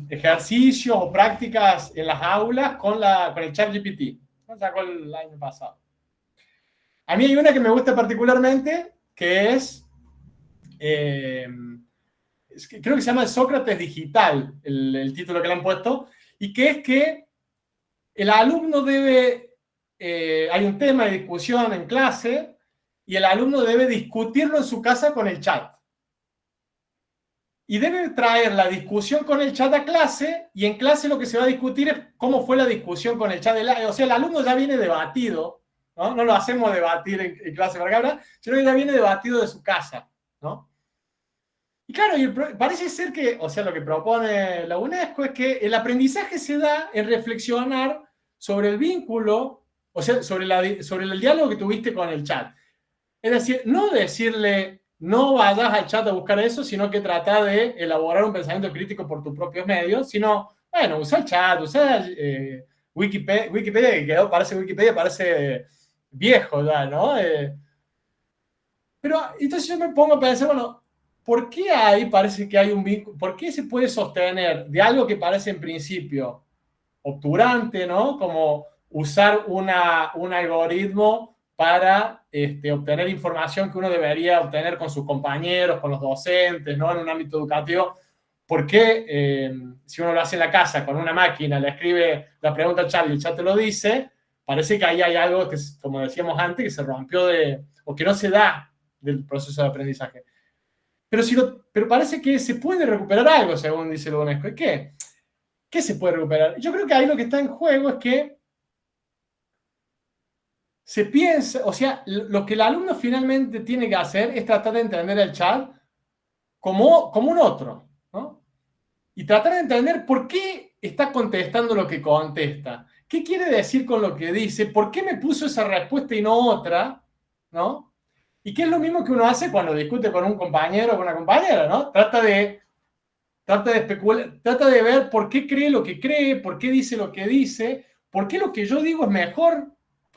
ejercicios o prácticas en las aulas con el ChatGPT. Lo sacó el año pasado. A mí hay una que me gusta particularmente, que es creo que se llama Sócrates Digital, el título que le han puesto, y que es que el alumno hay un tema de discusión en clase, y el alumno debe discutirlo en su casa con el chat. Y debe traer la discusión con el chat a clase, y en clase lo que se va a discutir es cómo fue la discusión con el chat. O sea, el alumno ya viene debatido, ¿no? No lo hacemos debatir en clase para acá, sino que ya viene debatido de su casa, ¿no? Y claro, parece ser que, o sea, lo que propone la UNESCO es que el aprendizaje se da en reflexionar sobre el vínculo, o sea, sobre el diálogo que tuviste con el chat. Es decir, no decirle, no vayas al chat a buscar eso, sino que trata de elaborar un pensamiento crítico por tus propios medios, sino, bueno, usa el chat, usa Wikipedia, que parece Wikipedia, parece viejo ya, ¿no? Pero entonces yo me pongo a pensar, bueno, ¿por qué ahí parece que hay un vínculo? ¿Por qué se puede sostener de algo que parece en principio obturante, ¿no? Como usar un algoritmo para obtener información que uno debería obtener con sus compañeros, con los docentes, ¿no? En un ámbito educativo. ¿Por qué si uno lo hace en la casa con una máquina, le escribe la pregunta al chat y el chat te lo dice, parece que ahí hay algo que, como decíamos antes, que se rompió o que no se da del proceso de aprendizaje? Pero parece que se puede recuperar algo, según dice la UNESCO. ¿Y qué? ¿Qué se puede recuperar? Yo creo que ahí lo que está en juego es que se piensa, o sea, lo que el alumno finalmente tiene que hacer es tratar de entender el chat como un otro, ¿no? Y tratar de entender por qué está contestando lo que contesta. ¿Qué quiere decir con lo que dice? ¿Por qué me puso esa respuesta y no otra? ¿No? Y qué es lo mismo que uno hace cuando discute con un compañero o con una compañera, ¿no? Trata de especular, trata de ver por qué cree lo que cree, por qué dice lo que dice, por qué lo que yo digo es mejor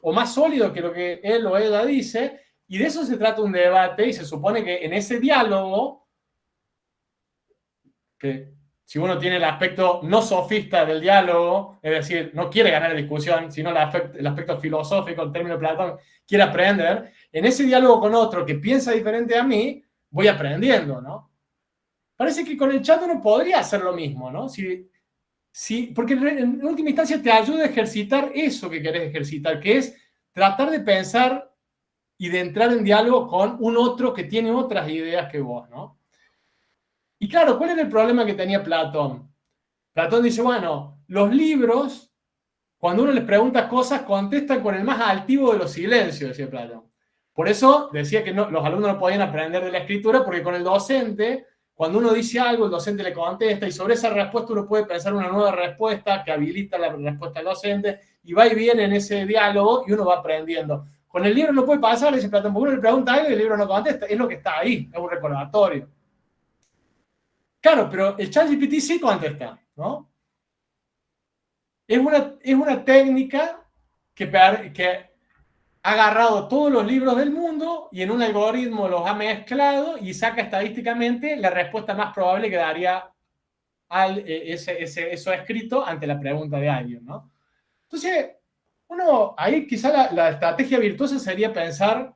o más sólido que lo que él o ella dice, y de eso se trata un debate, y se supone que en ese diálogo, que si uno tiene el aspecto no sofista del diálogo, es decir, no quiere ganar la discusión, sino el aspecto filosófico, el término de Platón, quiere aprender, en ese diálogo con otro que piensa diferente a mí, voy aprendiendo, ¿no? Parece que con el chat uno podría hacer lo mismo, ¿no? Porque en última instancia te ayuda a ejercitar eso que querés ejercitar, que es tratar de pensar y de entrar en diálogo con un otro que tiene otras ideas que vos, ¿no? Y claro, ¿cuál era el problema que tenía Platón? Platón dice, bueno, los libros, cuando uno les pregunta cosas, contestan con el más altivo de los silencios, decía Platón. Por eso decía que los alumnos no podían aprender de la escritura, porque con el docente, cuando uno dice algo, el docente le contesta, y sobre esa respuesta uno puede pensar una nueva respuesta que habilita la respuesta del docente, y va y viene en ese diálogo, y uno va aprendiendo. Con el libro no puede pasar, dice Platón, porque uno le pregunta algo y el libro no contesta, es lo que está ahí, es un recordatorio. Claro, pero el ChatGPT sí contesta, ¿no? Es una técnica que ha agarrado todos los libros del mundo y en un algoritmo los ha mezclado y saca estadísticamente la respuesta más probable que daría eso escrito ante la pregunta de alguien, ¿no? Entonces, ahí quizá la estrategia virtuosa sería pensar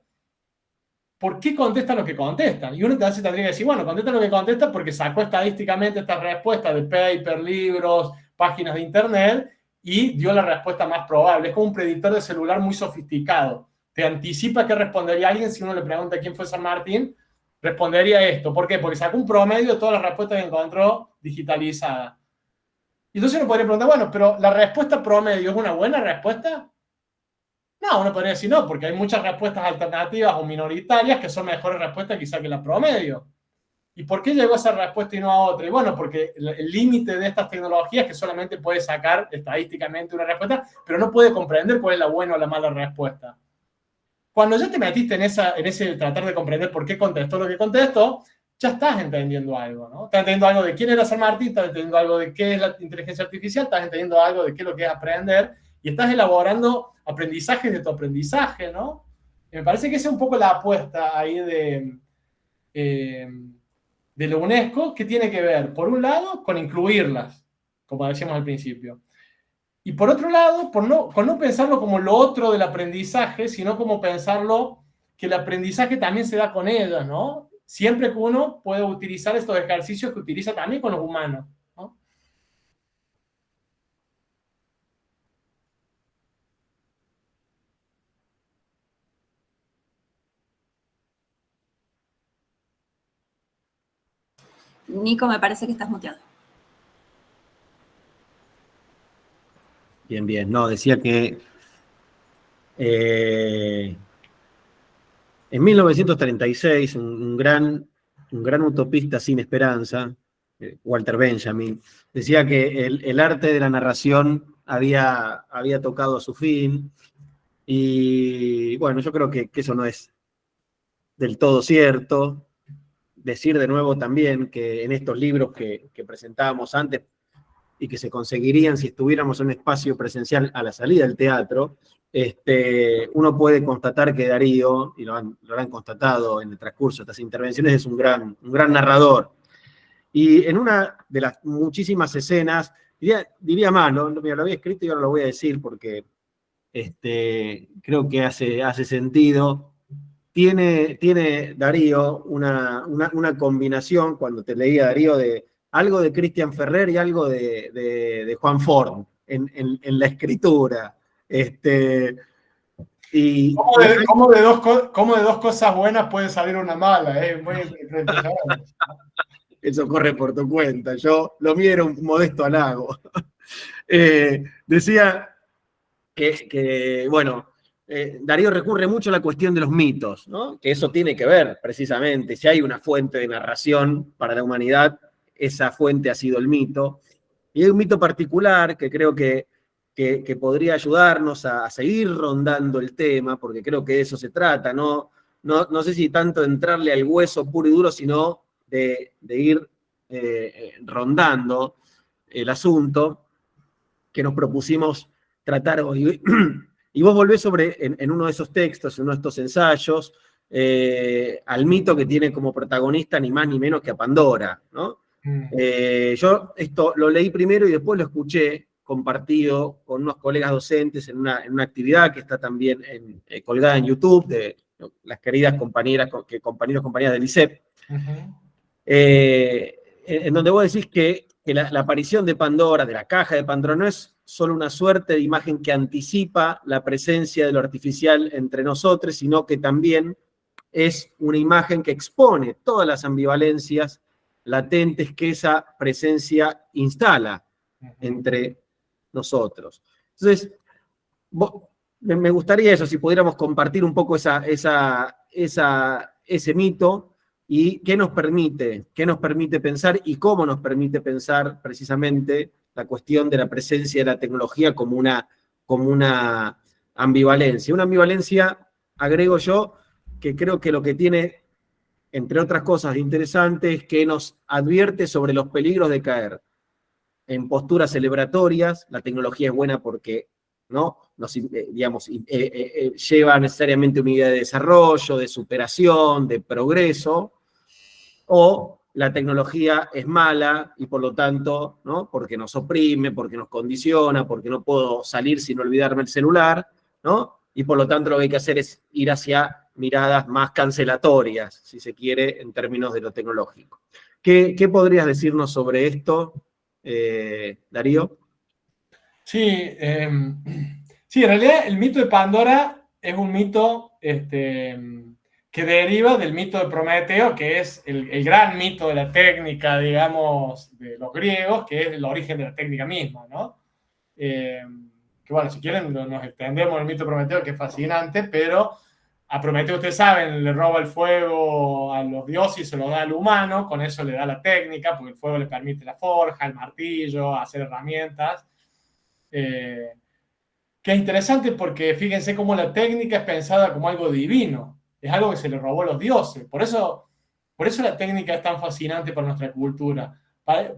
¿por qué contestan lo que contestan? Y uno tendría que decir, bueno, contestan lo que contestan porque sacó estadísticamente estas respuestas de paper, libros, páginas de internet y dio la respuesta más probable. Es como un predictor de celular muy sofisticado. Te anticipa qué respondería alguien si uno le pregunta quién fue San Martín. Respondería esto. ¿Por qué? Porque sacó un promedio de todas las respuestas que encontró digitalizadas. Y entonces uno podría preguntar, bueno, pero ¿la respuesta promedio es una buena respuesta? No, uno podría decir no, porque hay muchas respuestas alternativas o minoritarias que son mejores respuestas quizá que la promedio. ¿Y por qué llegó a esa respuesta y no a otra? Y bueno, porque el límite de estas tecnologías es que solamente puede sacar estadísticamente una respuesta, pero no puede comprender cuál es la buena o la mala respuesta. Cuando ya te metiste en ese tratar de comprender por qué contestó lo que contestó, ya estás entendiendo algo, ¿no? Estás entendiendo algo de quién era San Martín, estás entendiendo algo de qué es la inteligencia artificial, estás entendiendo algo de qué es lo que es aprender, y estás elaborando aprendizajes de tu aprendizaje, ¿no? Y me parece que esa es un poco la apuesta ahí de la UNESCO, que tiene que ver, por un lado, con incluirlas, como decíamos al principio. Y por otro lado, con no pensarlo como lo otro del aprendizaje, sino como pensarlo que el aprendizaje también se da con ellas, ¿no? Siempre que uno puede utilizar estos ejercicios que utiliza también con los humanos, ¿no? Nico, me parece que estás muteado. Bien, bien. No, decía que en 1936 un gran utopista sin esperanza, Walter Benjamin, decía que el arte de la narración había tocado a su fin. Y bueno, yo creo que eso no es del todo cierto. Decir de nuevo también que en estos libros que presentábamos antes y que se conseguirían si estuviéramos en un espacio presencial a la salida del teatro, uno puede constatar que Darío, y lo habrán constatado en el transcurso de estas intervenciones, es un gran narrador. Y en una de las muchísimas escenas Diría más, ¿no? Mira, lo había escrito y ahora lo voy a decir porque creo que hace sentido. Tiene Darío una combinación, cuando te leía Darío, de algo de Cristian Ferrer y algo de Juan Forn en la escritura. ¿Cómo de dos cosas buenas puede salir una mala? Muy impresionante. Eso corre por tu cuenta. Lo mío era un modesto halago. Decía que bueno, Darío recurre mucho a la cuestión de los mitos, ¿no? Que eso tiene que ver, precisamente, si hay una fuente de narración para la humanidad, esa fuente ha sido el mito. Y hay un mito particular que creo que podría ayudarnos a seguir rondando el tema, porque creo que de eso se trata, no sé si tanto de entrarle al hueso puro y duro, sino de ir rondando el asunto que nos propusimos tratar hoy. Y vos volvés en uno de esos textos, en uno de estos ensayos, al mito que tiene como protagonista ni más ni menos que a Pandora, ¿no? Yo esto lo leí primero y después lo escuché compartido con unos colegas docentes en una actividad que está también colgada en YouTube de las queridas compañeros, compañeras del ISEP, en donde vos decís que la aparición de Pandora, de la caja de Pandora, no es solo una suerte de imagen que anticipa la presencia de lo artificial entre nosotros, sino que también es una imagen que expone todas las ambivalencias latentes que esa presencia instala entre nosotros. Entonces, me gustaría eso, si pudiéramos compartir un poco ese mito y qué nos permite pensar y cómo nos permite pensar precisamente la cuestión de la presencia de la tecnología como una ambivalencia. Una ambivalencia, agrego yo, que creo que lo que tiene, entre otras cosas interesantes, es que nos advierte sobre los peligros de caer en posturas celebratorias. La tecnología es buena porque, ¿no?, lleva necesariamente una idea de desarrollo, de superación, de progreso, o la tecnología es mala y por lo tanto, ¿no?, porque nos oprime, porque nos condiciona, porque no puedo salir sin olvidarme el celular, ¿no? Y por lo tanto lo que hay que hacer es ir hacia miradas más cancelatorias, si se quiere, en términos de lo tecnológico. ¿Qué podrías decirnos sobre esto, Darío? Sí, en realidad el mito de Pandora es un mito que deriva del mito de Prometeo, que es el gran mito de la técnica, digamos, de los griegos, que es el origen de la técnica misma, ¿no? Que bueno, si quieren nos extendemos el mito de Prometeo, que es fascinante, pero a Prometeo, ustedes saben, le roba el fuego a los dioses y se lo da al humano, con eso le da la técnica, porque el fuego le permite la forja, el martillo, hacer herramientas. Que es interesante porque fíjense cómo la técnica es pensada como algo divino, es algo que se le robó a los dioses. Por eso la técnica es tan fascinante para nuestra cultura,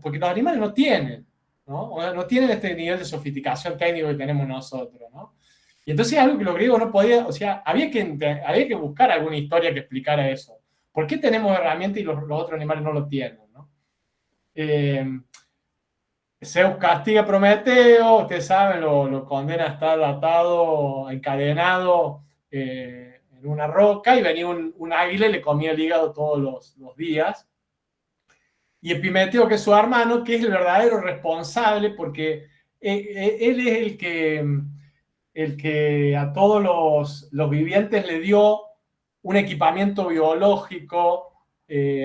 porque los animales no tienen, ¿no? No tienen este nivel de sofisticación técnico que tenemos nosotros, ¿no? Y entonces es algo que los griegos no podían, o sea, había que buscar alguna historia que explicara eso. ¿Por qué tenemos herramientas y los otros animales no lo tienen, ¿no? Zeus castiga a Prometeo, ustedes saben, lo condena a estar atado, encadenado en una roca, y venía un águila y le comía el hígado todos los días. Y Epimeteo, que es su hermano, que es el verdadero responsable, porque él es el que a todos los vivientes le dio un equipamiento biológico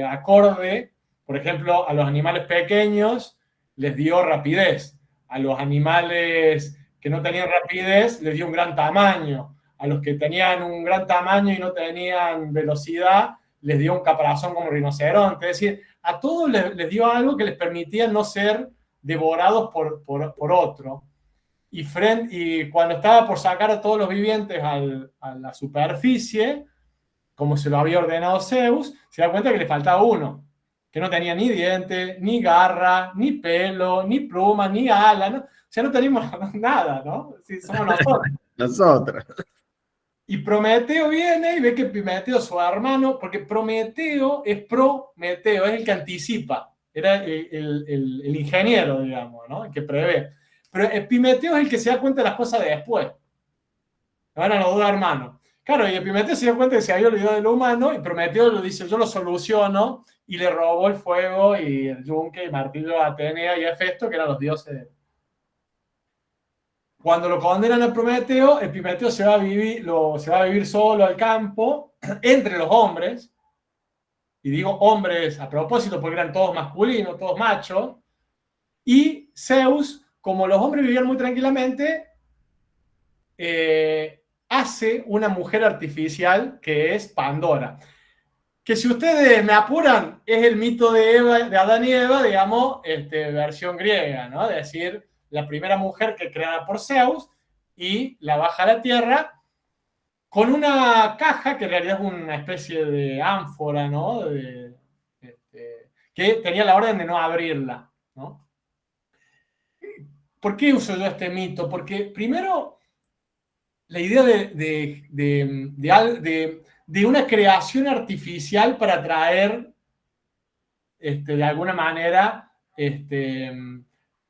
acorde. Por ejemplo, a los animales pequeños les dio rapidez, a los animales que no tenían rapidez les dio un gran tamaño, a los que tenían un gran tamaño y no tenían velocidad les dio un caparazón como rinoceronte. Es decir, a todos les dio algo que les permitía no ser devorados por otro. Y cuando estaba por sacar a todos los vivientes a la superficie, como se lo había ordenado Zeus, se da cuenta que le faltaba uno, que no tenía ni diente, ni garra, ni pelo, ni pluma, ni ala, ¿no? O sea, no tenemos nada, ¿no? Sí, somos nosotros. Nosotros. Y Prometeo viene y ve que Epimeteo, su hermano, porque Prometeo es el que anticipa, era el ingeniero, digamos, ¿no? El que prevé. Pero Epimeteo es el que se da cuenta de las cosas de después. Eran los dos hermanos. Claro, y Epimeteo se dio cuenta que se había olvidado de lo humano, y Prometeo lo dice, yo lo soluciono, y le robó el fuego y el yunque y martillo a Atenea y a Hefesto, que eran los dioses. Cuando lo condenan a Prometeo, Epimeteo se va a vivir solo al campo, entre los hombres, y digo hombres a propósito porque eran todos masculinos, todos machos, y Zeus, como los hombres vivían muy tranquilamente, hace una mujer artificial que es Pandora. Que si ustedes me apuran, es el mito de Adán y Eva, digamos, versión griega, ¿no? Es decir, la primera mujer que creada por Zeus y la baja a la tierra con una caja que en realidad es una especie de ánfora, ¿no? Que tenía la orden de no abrirla, ¿no? ¿Por qué uso yo este mito? Porque primero, la idea de una creación artificial para traer, de alguna manera,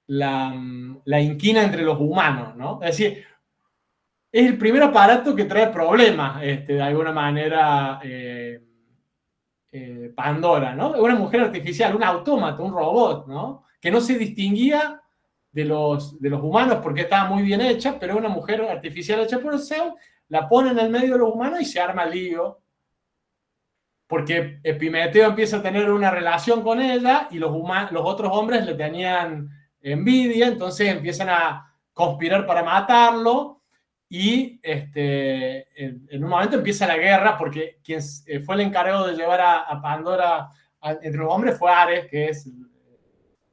la inquina entre los humanos, ¿no? Es decir, es el primer aparato que trae problemas, de alguna manera, Pandora, ¿no? Una mujer artificial, un autómata, un robot, ¿no? Que no se distinguía de los humanos porque estaba muy bien hecha, pero una mujer artificial hecha por Zeus, la pone en el medio de los humanos y se arma lío. Porque Epimeteo empieza a tener una relación con ella y los otros hombres le tenían envidia, entonces empiezan a conspirar para matarlo y en un momento empieza la guerra porque quien fue el encargado de llevar a Pandora entre los hombres fue Ares, que es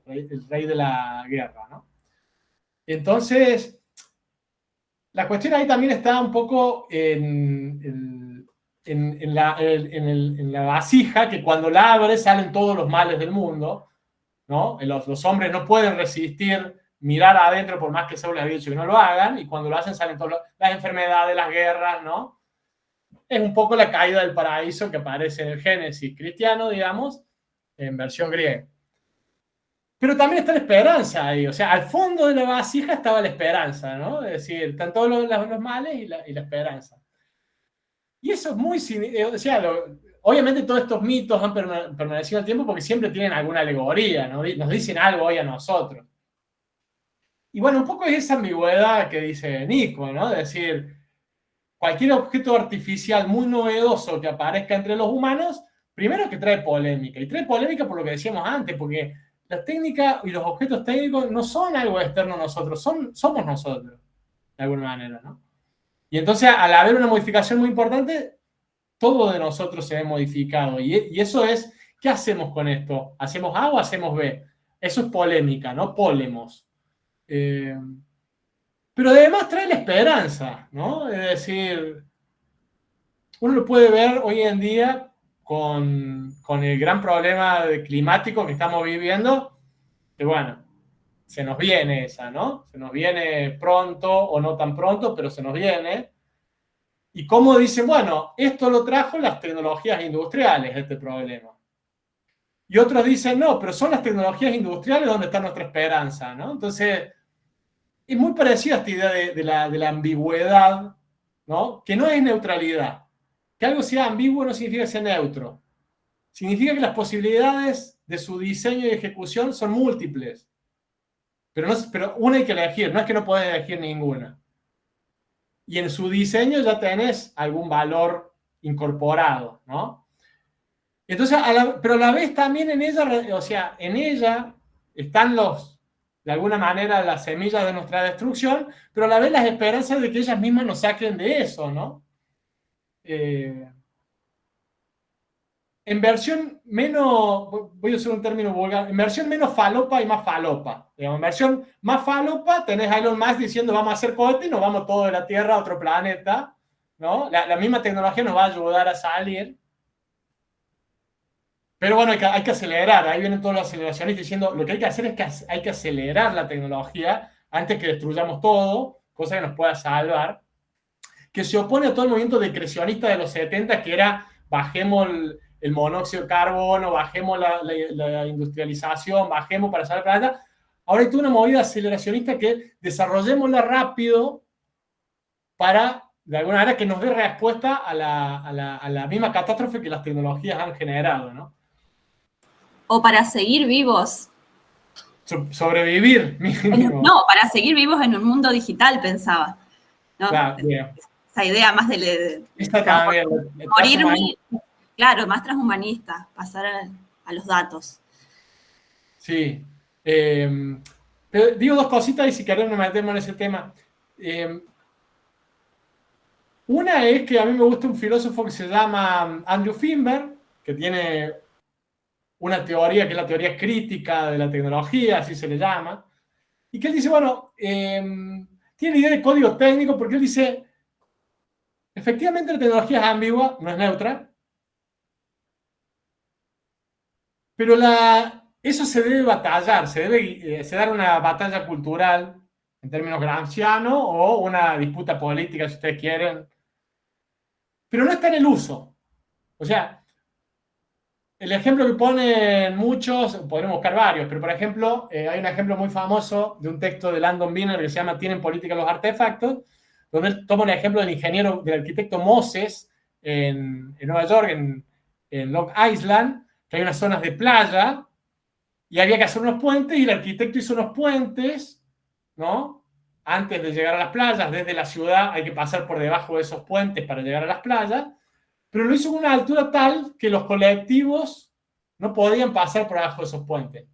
el rey de la guerra, ¿no? Entonces, la cuestión ahí también está un poco en la vasija, que cuando la abre salen todos los males del mundo, ¿no? Los hombres no pueden resistir mirar adentro por más que Zeus les había dicho que no lo hagan, y cuando lo hacen salen todas las enfermedades, las guerras, ¿no? Es un poco la caída del paraíso que aparece en el Génesis cristiano, digamos, en versión griega. Pero también está la esperanza ahí, o sea, al fondo de la vasija estaba la esperanza, ¿no? Es decir, están todos los males y la esperanza. Y eso es muy... O sea, obviamente todos estos mitos han permanecido al tiempo porque siempre tienen alguna alegoría, ¿no? Nos dicen algo hoy a nosotros. Y bueno, un poco es esa ambigüedad que dice Nico, ¿no? Es decir, cualquier objeto artificial muy novedoso que aparezca entre los humanos, primero que trae polémica. Y trae polémica por lo que decíamos antes, porque la técnica y los objetos técnicos no son algo externo a nosotros, somos nosotros, de alguna manera, ¿no? Y entonces, al haber una modificación muy importante, todo de nosotros se ve modificado. Y eso es, ¿qué hacemos con esto? ¿Hacemos A o hacemos B? Eso es polémica, ¿no? Polemos. Pero además trae la esperanza, ¿no? Es decir, uno lo puede ver hoy en día con el gran problema climático que estamos viviendo, que bueno, se nos viene esa, ¿no? Se nos viene pronto o no tan pronto, pero se nos viene. Y como dicen, bueno, esto lo trajo las tecnologías industriales, este problema. Y otros dicen, no, pero son las tecnologías industriales donde está nuestra esperanza, ¿no? Entonces, es muy parecida a esta idea de la ambigüedad, ¿no? Que no es neutralidad. Que algo sea ambiguo no significa que sea neutro. Significa que las posibilidades de su diseño y ejecución son múltiples. Pero una hay que elegir, no es que no podés elegir ninguna. Y en su diseño ya tenés algún valor incorporado, ¿no? Entonces, pero a la vez también en ella, o sea, en ella están de alguna manera, las semillas de nuestra destrucción, pero a la vez las esperanzas de que ellas mismas nos saquen de eso, ¿no? En versión menos, voy a usar un término vulgar, en versión menos falopa y más falopa. Digamos, en versión más falopa tenés a Elon Musk diciendo vamos a hacer cohete y nos vamos todos de la Tierra a otro planeta, ¿no? La misma tecnología nos va a ayudar a salir. Pero bueno, hay que acelerar. Ahí vienen todos los aceleracionistas diciendo lo que hay que hacer es que hay que acelerar la tecnología antes que destruyamos todo, cosa que nos pueda salvar. Que se opone a todo el movimiento decrecionista de los 70, que era bajemos el monóxido de carbono, bajemos la industrialización, bajemos para salvar el planeta. Ahora hay toda una movida aceleracionista que desarrollémosla rápido para, de alguna manera, que nos dé respuesta a la misma catástrofe que las tecnologías han generado, ¿no? O para seguir vivos. Sobrevivir, mínimo. No, para seguir vivos en un mundo digital, pensaba, ¿no? Claro, bien. Esa idea más de Esta también, morir, claro, más transhumanista, pasar a los datos. Sí. Pero digo dos cositas y si querés nos metemos en ese tema. Una es que a mí me gusta un filósofo que se llama Andrew Finberg, que tiene una teoría que es la teoría crítica de la tecnología, así se le llama, y que él dice, bueno, tiene idea de código técnico porque él dice, efectivamente la tecnología es ambigua, no es neutra, pero eso se debe batallar, se debe dar una batalla cultural en términos gramscianos o una disputa política, si ustedes quieren, pero no está en el uso. O sea, el ejemplo que ponen muchos, podemos buscar varios, pero por ejemplo, hay un ejemplo muy famoso de un texto de Landon Wiener que se llama ¿Tienen política los artefactos?, donde él toma un ejemplo del ingeniero, del arquitecto Moses en Nueva York, en Long Island, que hay unas zonas de playa y había que hacer unos puentes y el arquitecto hizo unos puentes, ¿no? Antes de llegar a las playas, desde la ciudad hay que pasar por debajo de esos puentes para llegar a las playas, pero lo hizo con una altura tal que los colectivos no podían pasar por abajo de esos puentes.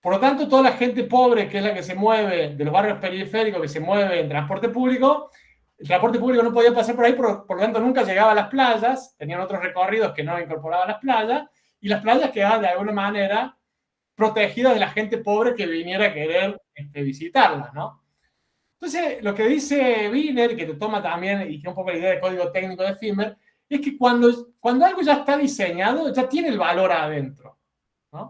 Por lo tanto, toda la gente pobre, que es la que se mueve, de los barrios periféricos, que se mueve en transporte público, el transporte público no podía pasar por ahí, por lo tanto nunca llegaba a las playas, tenían otros recorridos que no incorporaban las playas, y las playas quedaban de alguna manera protegidas de la gente pobre que viniera a querer visitarlas, ¿no? Entonces, lo que dice Wiener, que te toma también, y que es un poco la idea de código técnico de Finberg, es que cuando algo ya está diseñado, ya tiene el valor adentro, ¿no?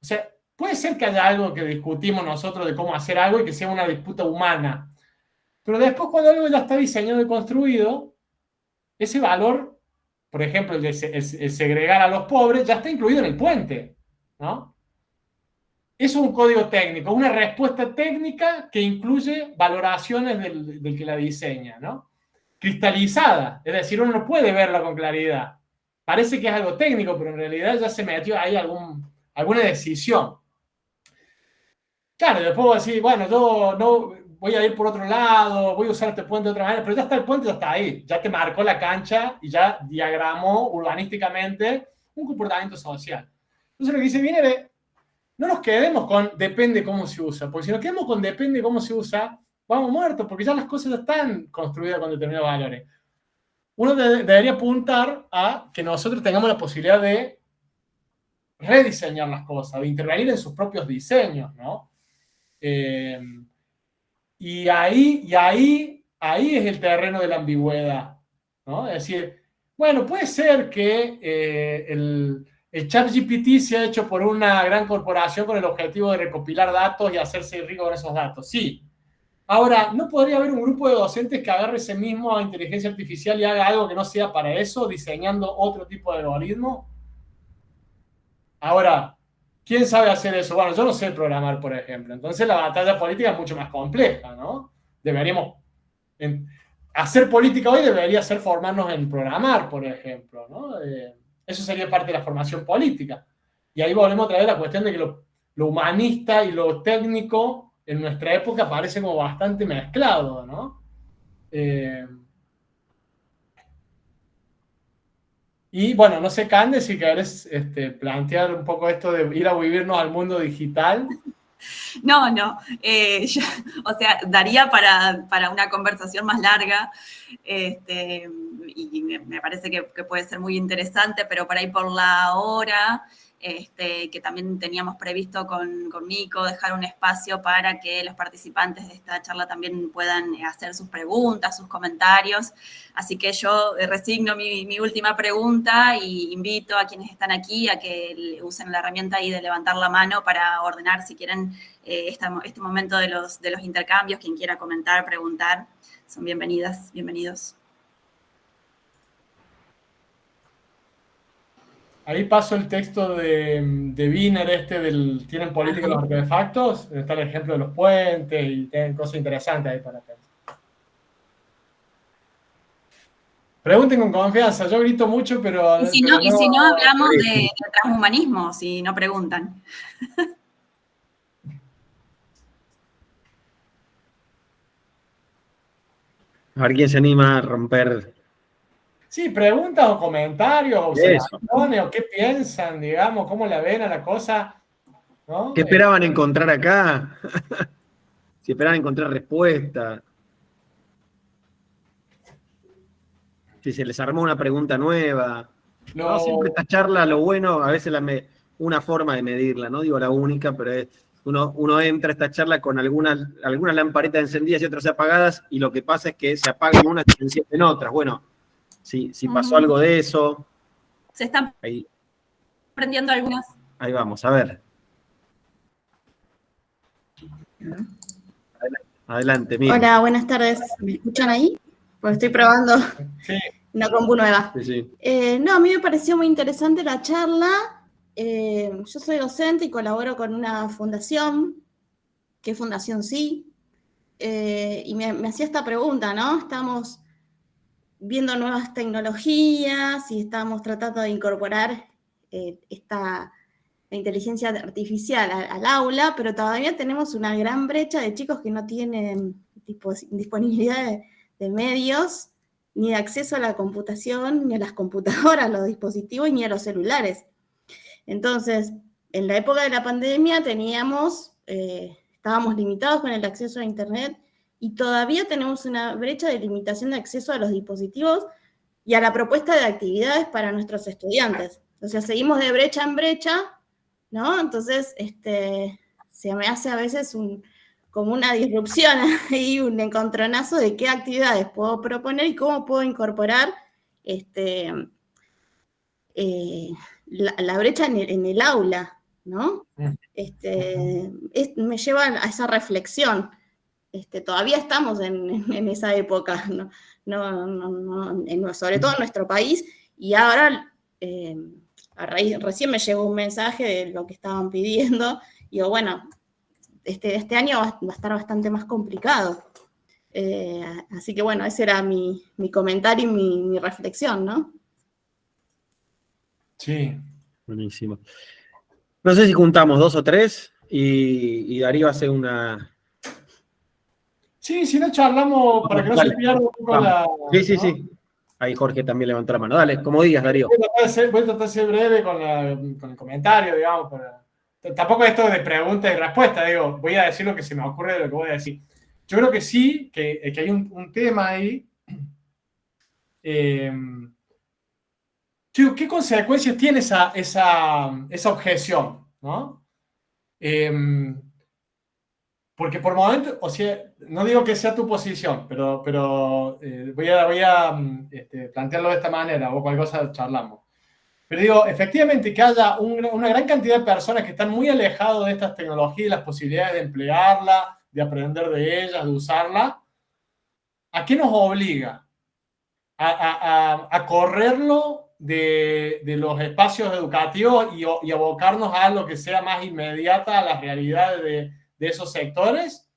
O sea, puede ser que haya algo que discutimos nosotros de cómo hacer algo y que sea una disputa humana, pero después cuando algo ya está diseñado y construido, ese valor, por ejemplo, el segregar a los pobres, ya está incluido en el puente, ¿no? Eso es un código técnico, una respuesta técnica que incluye valoraciones del que la diseña, ¿no? Cristalizada, es decir, uno no puede verla con claridad. Parece que es algo técnico, pero en realidad ya se metió ahí alguna decisión. Claro, después voy a decir, bueno, yo no voy a ir por otro lado, voy a usar este puente de otra manera, pero ya está el puente, ya está ahí, ya te marcó la cancha y ya diagramó urbanísticamente un comportamiento social. Entonces lo que dice viene no nos quedemos con depende cómo se usa, porque si nos quedamos con depende cómo se usa, vamos muertos, porque ya las cosas ya están construidas con determinados valores. Uno debería apuntar a que nosotros tengamos la posibilidad de rediseñar las cosas, de intervenir en sus propios diseños, ¿no? Y ahí es el terreno de la ambigüedad, ¿no? Es decir, bueno, puede ser que el ChatGPT se ha hecho por una gran corporación con el objetivo de recopilar datos y hacerse rico con esos datos. Sí. Ahora, ¿no podría haber un grupo de docentes que agarre ese mismo inteligencia artificial y haga algo que no sea para eso, diseñando otro tipo de algoritmo? Ahora, ¿quién sabe hacer eso? Bueno, yo no sé programar, por ejemplo. Entonces la batalla política es mucho más compleja, ¿no? Deberíamos... hacer política hoy debería ser formarnos en programar, por ejemplo, ¿no? Eso sería parte de la formación política. Y ahí volvemos otra vez a la cuestión de que lo humanista y lo técnico en nuestra época parece como bastante mezclado, ¿no? Y bueno, no sé, Cande, si querés plantear un poco esto de ir a vivirnos al mundo digital. No, o sea, daría para una conversación más larga, y me parece que puede ser muy interesante, pero por ahí por la hora, que también teníamos previsto con Nico, dejar un espacio para que los participantes de esta charla también puedan hacer sus preguntas, sus comentarios. Así que yo resigno mi última pregunta y invito a quienes están aquí a que usen la herramienta ahí de levantar la mano para ordenar, si quieren, este momento de los intercambios. Quien quiera comentar, preguntar, son bienvenidos. Ahí paso el texto de Wiener, tienen política los artefactos, está el ejemplo de los puentes y tienen cosas interesantes ahí para pensar. Pregunten con confianza, yo grito mucho, pero... Y si no hablamos de transhumanismo, si no preguntan. A ver quién se anima a romper. Sí, preguntas o comentarios, o observaciones, o qué piensan, digamos, cómo la ven a la cosa, ¿no? ¿Qué esperaban encontrar acá? Si esperaban encontrar respuesta. Si se les armó una pregunta nueva. No, siempre esta charla, lo bueno, a veces una forma de medirla, no digo la única, pero es, uno entra a esta charla con algunas lamparitas encendidas y otras apagadas, y lo que pasa es que se apagan unas y se encienden otras. Bueno, si pasó algo de eso. Se están prendiendo algunas. Ahí vamos, a ver. Adelante, Miguel. Hola, buenas tardes. ¿Me escuchan ahí? Pues estoy probando una compu nueva. Sí. No, a mí me pareció muy interesante la charla. Yo soy docente y colaboro con una fundación, que es Fundación Sí, y me hacía esta pregunta, ¿no? Estamos viendo nuevas tecnologías y estamos tratando de incorporar la inteligencia artificial al aula, pero todavía tenemos una gran brecha de chicos que no tienen disponibilidad de medios, ni de acceso a la computación, ni a las computadoras, a los dispositivos, ni a los celulares. Entonces, en la época de la pandemia estábamos limitados con el acceso a Internet y todavía tenemos una brecha de limitación de acceso a los dispositivos y a la propuesta de actividades para nuestros estudiantes. O sea, seguimos de brecha en brecha, ¿no? Entonces, se me hace a veces como una disrupción y un encontronazo de qué actividades puedo proponer y cómo puedo incorporar la brecha en el aula, ¿no? Me lleva a esa reflexión. Todavía estamos en esa época, sobre todo en nuestro país, y ahora recién me llegó un mensaje de lo que estaban pidiendo, y digo, bueno, este año va a estar bastante más complicado. Así que bueno, ese era mi comentario y mi reflexión, ¿no? Sí. Buenísimo. No sé si juntamos 2 o 3 y Darío hace una... Sí, si no charlamos para que no se pierda un poco la... Sí. Ahí Jorge también levantó la mano. Dale, como digas, Darío. Voy a tratar de ser breve con el comentario, digamos. Tampoco esto de pregunta y respuesta, digo, voy a decir lo que se me ocurre de lo que voy a decir. Yo creo que sí, que hay un tema ahí. ¿Qué consecuencias tiene esa objeción? ¿No? Porque por momento, o sea, no digo que sea tu posición, pero voy a plantearlo de esta manera, o cualquier cosa charlamos. Pero digo, efectivamente, que haya una gran cantidad de personas que están muy alejados de estas tecnologías y las posibilidades de emplearla, de aprender de ellas, de usarla, ¿a qué nos obliga? A correrlo de los espacios educativos y abocarnos a algo que sea más inmediata a las realidades de esos sectores,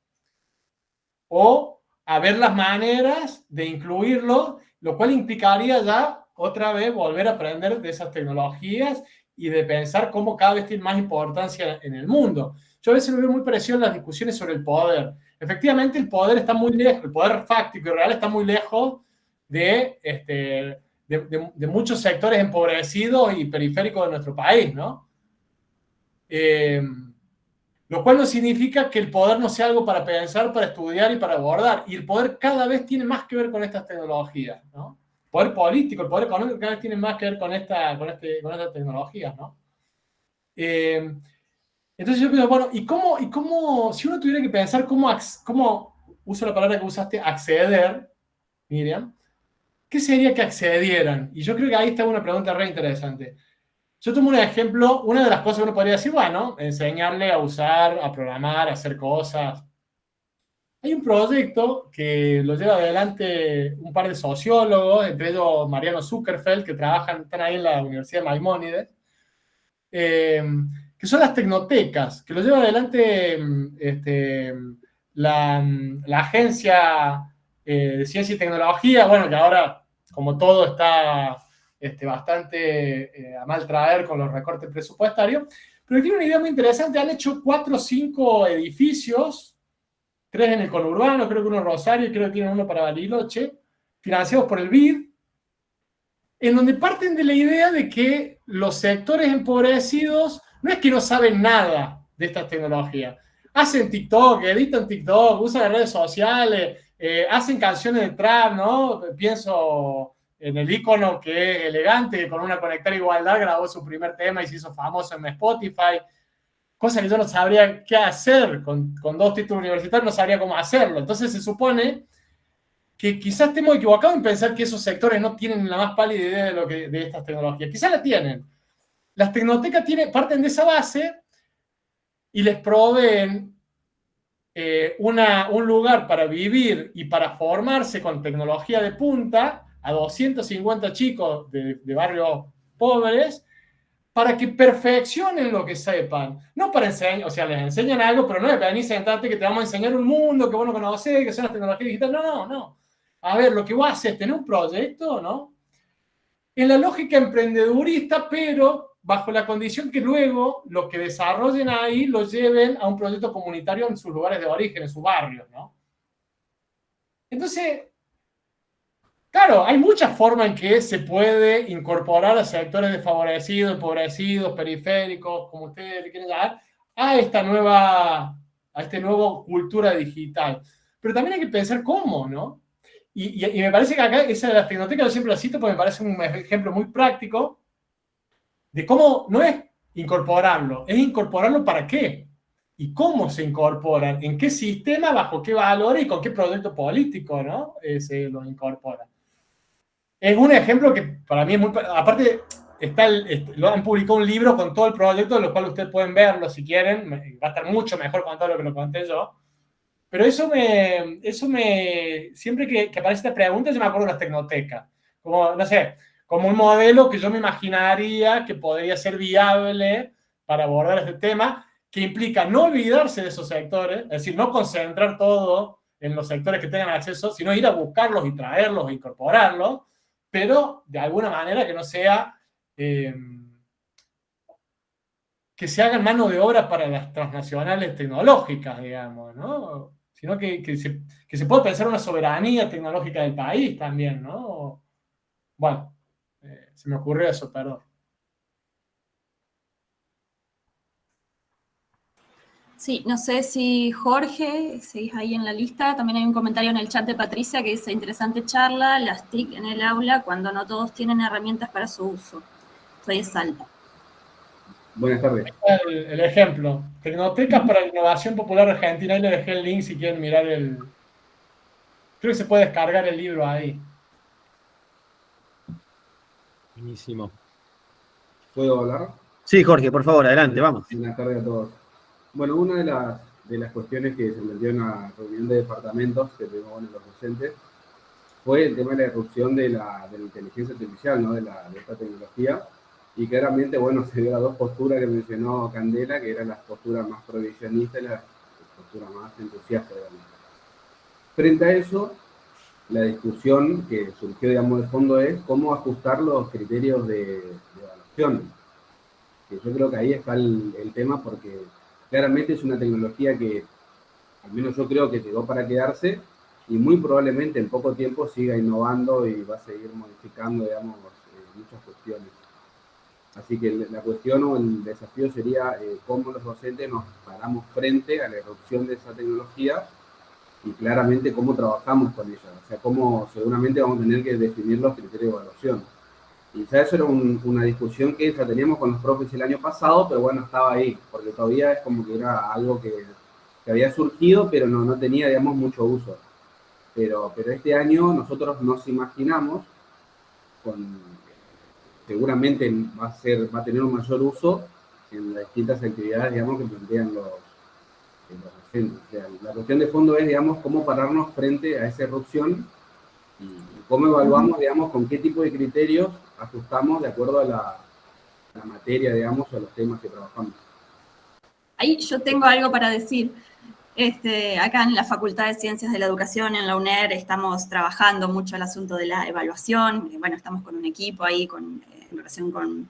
o a ver las maneras de incluirlo, lo cual implicaría ya otra vez volver a aprender de esas tecnologías y de pensar cómo cada vez tiene más importancia en el mundo. Yo a veces lo veo muy parecido en las discusiones sobre el poder. Efectivamente, el poder está muy lejos, el poder fáctico y real está muy lejos de muchos sectores empobrecidos y periféricos de nuestro país, ¿no? Lo cual no significa que el poder no sea algo para pensar, para estudiar y para abordar. Y el poder cada vez tiene más que ver con estas tecnologías, ¿no? El poder político, el poder económico cada vez tiene más que ver con estas tecnologías, ¿no? Entonces yo pienso, bueno, ¿y cómo si uno tuviera que pensar cómo uso la palabra que usaste, acceder, Miriam, ¿qué sería que accedieran? Y yo creo que ahí está una pregunta re interesante. Yo tomo un ejemplo, una de las cosas que uno podría decir, bueno, enseñarle a usar, a programar, a hacer cosas. Hay un proyecto que lo lleva adelante un par de sociólogos, entre ellos Mariano Zuckerfeld, que están ahí en la Universidad de Maimónides, que son las tecnotecas, que lo lleva adelante la Agencia de Ciencia y Tecnología, bueno, que ahora, como todo, está bastante a mal traer con los recortes presupuestarios, pero tiene una idea muy interesante. Han hecho 4 o 5 edificios, 3 en el conurbano, creo que uno en Rosario, y creo que tienen uno para Bariloche, financiados por el BID, en donde parten de la idea de que los sectores empobrecidos no es que no saben nada de estas tecnologías. Hacen TikTok, editan TikTok, usan las redes sociales, hacen canciones de trap, ¿no? Pienso en el ícono que es Elegante, que con una Conectar Igualdad grabó su primer tema y se hizo famoso en Spotify. Cosa que yo no sabría qué hacer con 2 títulos universitarios, no sabría cómo hacerlo. Entonces se supone que quizás estemos equivocados en pensar que esos sectores no tienen la más pálida idea de estas tecnologías. Quizás la tienen. Las tecnotecas parten de esa base y les proveen un lugar para vivir y para formarse con tecnología de punta a 250 chicos de barrios pobres para que perfeccionen lo que sepan. No para enseñar, o sea, les enseñan algo, pero no es venir, sentarte que te vamos a enseñar un mundo que vos no conocés, que son las tecnologías digitales. No. A ver, lo que vos haces es tener un proyecto, ¿no? En la lógica emprendedurista, pero bajo la condición que luego lo que desarrollen ahí lo lleven a un proyecto comunitario en sus lugares de origen, en sus barrios, ¿no? Entonces, claro, hay muchas formas en que se puede incorporar a sectores desfavorecidos, empobrecidos, periféricos, como ustedes le quieren llamar, a esta nueva cultura digital. Pero también hay que pensar cómo, ¿no? Y me parece que acá esa de las tecnotecas yo siempre la cito porque me parece un ejemplo muy práctico de cómo no es incorporarlo, es incorporarlo para qué y cómo se incorporan, en qué sistema, bajo qué valores y con qué proyecto político, ¿no? Se lo incorpora. Es un ejemplo que para mí es muy... Aparte, lo han publicado un libro con todo el proyecto, de lo cual ustedes pueden verlo si quieren, va a estar mucho mejor contado lo que lo conté yo. Pero siempre que aparece esta pregunta, yo me acuerdo de las tecnotecas. Como, no sé, como un modelo que yo me imaginaría que podría ser viable para abordar este tema, que implica no olvidarse de esos sectores, es decir, no concentrar todo en los sectores que tengan acceso, sino ir a buscarlos y traerlos e incorporarlos, pero de alguna manera que no sea... que se hagan mano de obra para las transnacionales tecnológicas, digamos, ¿no? Sino que se pueda pensar una soberanía tecnológica del país también, ¿no? Bueno, se me ocurrió eso, perdón. Sí, no sé si Jorge, seguís ahí en la lista, también hay un comentario en el chat de Patricia que dice, interesante charla, las TIC en el aula cuando no todos tienen herramientas para su uso. Soy Salta. Buenas tardes. El ejemplo, Tecnotecas para la Innovación Popular Argentina, ahí le dejé el link si quieren mirar creo que se puede descargar el libro ahí. Buenísimo. ¿Puedo hablar? Sí, Jorge, por favor, adelante, vamos. Buenas tardes a todos. Bueno, una de las cuestiones que se planteó en la reunión de departamentos que tuvimos los docentes fue el tema de la irrupción de la inteligencia artificial, ¿no? de esta tecnología. Y claramente, bueno, se dio las 2 posturas que mencionó Candela, que eran las posturas más prohibicionistas y las posturas más entusiastas, digamos. Frente a eso, la discusión que surgió, digamos, de fondo es cómo ajustar los criterios de evaluación. Que yo creo que ahí está el tema, porque claramente es una tecnología que, al menos yo creo que llegó para quedarse, y muy probablemente en poco tiempo siga innovando y va a seguir modificando, digamos, muchas cuestiones. Así que la cuestión o el desafío sería cómo los docentes nos paramos frente a la irrupción de esa tecnología y claramente cómo trabajamos con ella. O sea, cómo seguramente vamos a tener que definir los criterios de evaluación. Y ya eso era una discusión que ya teníamos con los profes el año pasado, pero bueno, estaba ahí, porque todavía es como que era algo que había surgido, pero no tenía, digamos, mucho uso. Pero este año nosotros nos imaginamos seguramente va a tener un mayor uso en las distintas actividades, digamos, que plantean los docentes. O sea, la cuestión de fondo es, digamos, cómo pararnos frente a esa irrupción y cómo evaluamos, digamos, con qué tipo de criterios ajustamos de acuerdo a la materia, digamos, o a los temas que trabajamos. Ahí yo tengo algo para decir. Acá en la Facultad de Ciencias de la Educación, en la UNER, estamos trabajando mucho el asunto de la evaluación. Bueno, estamos con un equipo ahí en relación con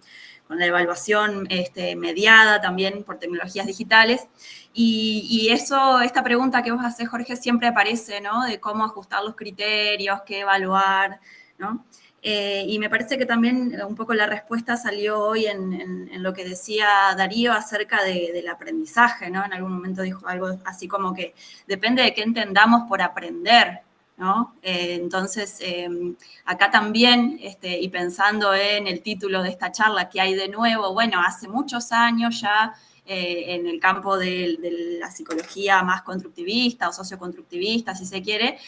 la evaluación mediada también por tecnologías digitales. Y esta pregunta que vos haces, Jorge, siempre aparece, ¿no? De cómo ajustar los criterios, qué evaluar, ¿no? Y me parece que también un poco la respuesta salió hoy en lo que decía Darío acerca del aprendizaje, ¿no? En algún momento dijo algo así como que depende de qué entendamos por aprender, ¿no? Entonces, acá también, y pensando en el título de esta charla, ¿qué hay de nuevo? Bueno, hace muchos años ya, en el campo de la psicología más constructivista o socioconstructivista, si se quiere,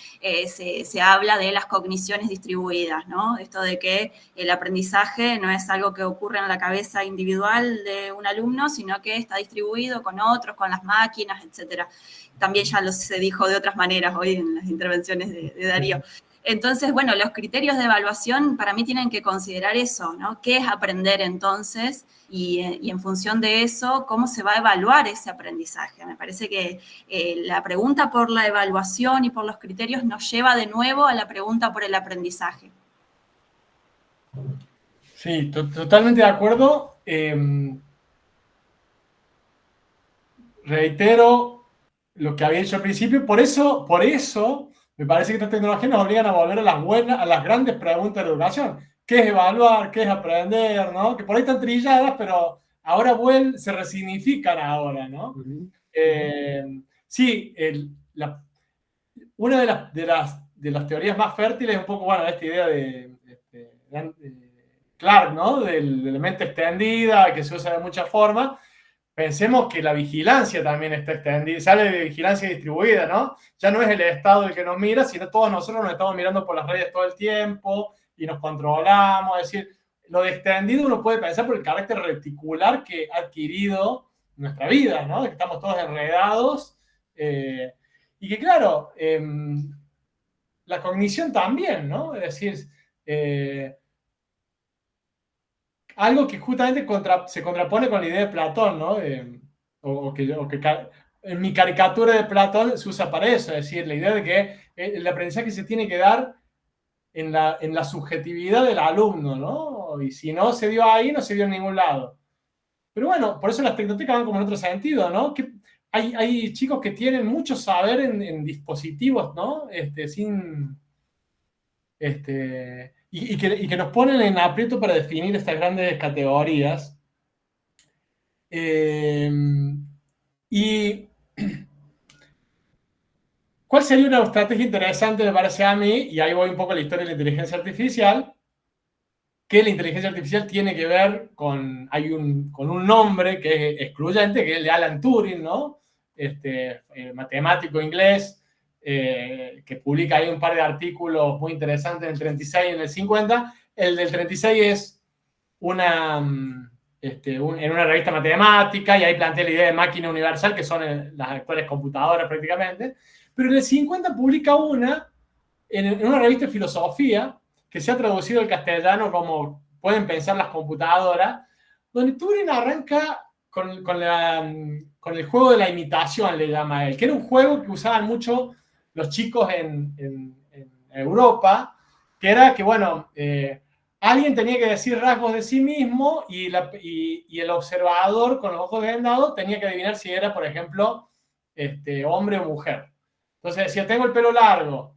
se habla de las cogniciones distribuidas, ¿no? Esto de que el aprendizaje no es algo que ocurre en la cabeza individual de un alumno, sino que está distribuido con otros, con las máquinas, etcétera. También ya se dijo de otras maneras hoy en las intervenciones de Darío. Entonces, bueno, los criterios de evaluación para mí tienen que considerar eso, ¿no? ¿Qué es aprender entonces? Y en función de eso, ¿cómo se va a evaluar ese aprendizaje? Me parece que la pregunta por la evaluación y por los criterios nos lleva de nuevo a la pregunta por el aprendizaje. Sí, totalmente de acuerdo. Reitero lo que había dicho al principio, por eso me parece que estas tecnologías nos obligan a volver a las grandes preguntas de educación. ¿Qué es evaluar? ¿Qué es aprender? ¿No? Que por ahí están trilladas, pero ahora se resignifican ahora, ¿no? Uh-huh. Sí, una de las teorías más fértiles es un poco, bueno, esta idea de Clark, ¿no? De la mente extendida, que se usa de muchas formas. Pensemos que la vigilancia también está extendida, sale de vigilancia distribuida, ¿no? Ya no es el Estado el que nos mira, sino todos nosotros nos estamos mirando por las redes todo el tiempo y nos controlamos. Es decir, lo de extendido uno puede pensar por el carácter reticular que ha adquirido nuestra vida, ¿no? Que estamos todos enredados. Y que, claro, la cognición también, ¿no? Es decir, algo que justamente se contrapone con la idea de Platón, ¿no? En mi caricatura de Platón se usa para eso, es decir, la idea de que el aprendizaje se tiene que dar en la subjetividad del alumno, ¿no? Y si no se dio ahí, no se dio en ningún lado. Pero bueno, por eso las tecnotecas van como en otro sentido, ¿no? Que hay chicos que tienen mucho saber en dispositivos, ¿no? Y que nos ponen en aprieto para definir estas grandes categorías. Y ¿cuál sería una estrategia interesante, me parece a mí? Y ahí voy un poco a la historia de la inteligencia artificial, que la inteligencia artificial tiene que ver con un nombre que es excluyente, que es el de Alan Turing, ¿no? Matemático inglés, que publica ahí un par de artículos muy interesantes en el 36 y en el 50. El del 36 es en una revista matemática, y ahí plantea la idea de máquina universal, que son las actuales computadoras prácticamente. Pero en el 50 publica en una revista de filosofía, que se ha traducido al castellano como Pueden pensar las computadoras, donde Turing arranca con el juego de la imitación, le llama él, que era un juego que usaban mucho los chicos en Europa, que era que, bueno, alguien tenía que decir rasgos de sí mismo y el observador con los ojos vendados tenía que adivinar si era, por ejemplo, hombre o mujer. Entonces decía, tengo el pelo largo,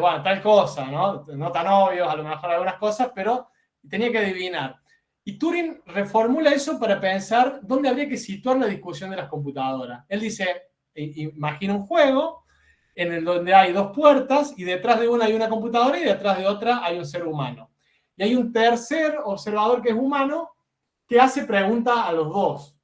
bueno, tal cosa, ¿no? No tan obvio, a lo mejor algunas cosas, pero tenía que adivinar. Y Turing reformula eso para pensar dónde habría que situar la discusión de las computadoras. Él dice, imagina un juego en el donde hay dos puertas y detrás de una hay una computadora y detrás de otra hay un ser humano. Y hay un tercer observador que es humano que hace preguntas a los dos.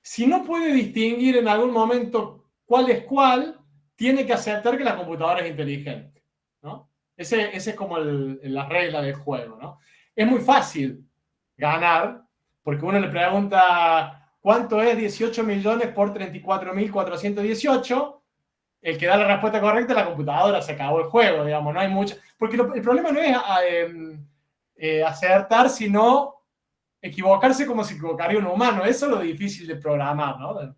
Si no puede distinguir en algún momento cuál es cuál, tiene que aceptar que la computadora es inteligente, ¿no? Ese es como la regla del juego, ¿no? Es muy fácil ganar, porque uno le pregunta ¿cuánto es 18 millones por 34.418? El que da la respuesta correcta es la computadora, se acabó el juego, digamos, no hay mucho. Porque el problema no es acertar, sino equivocarse como se equivocaría un humano. Eso es lo difícil de programar, ¿no?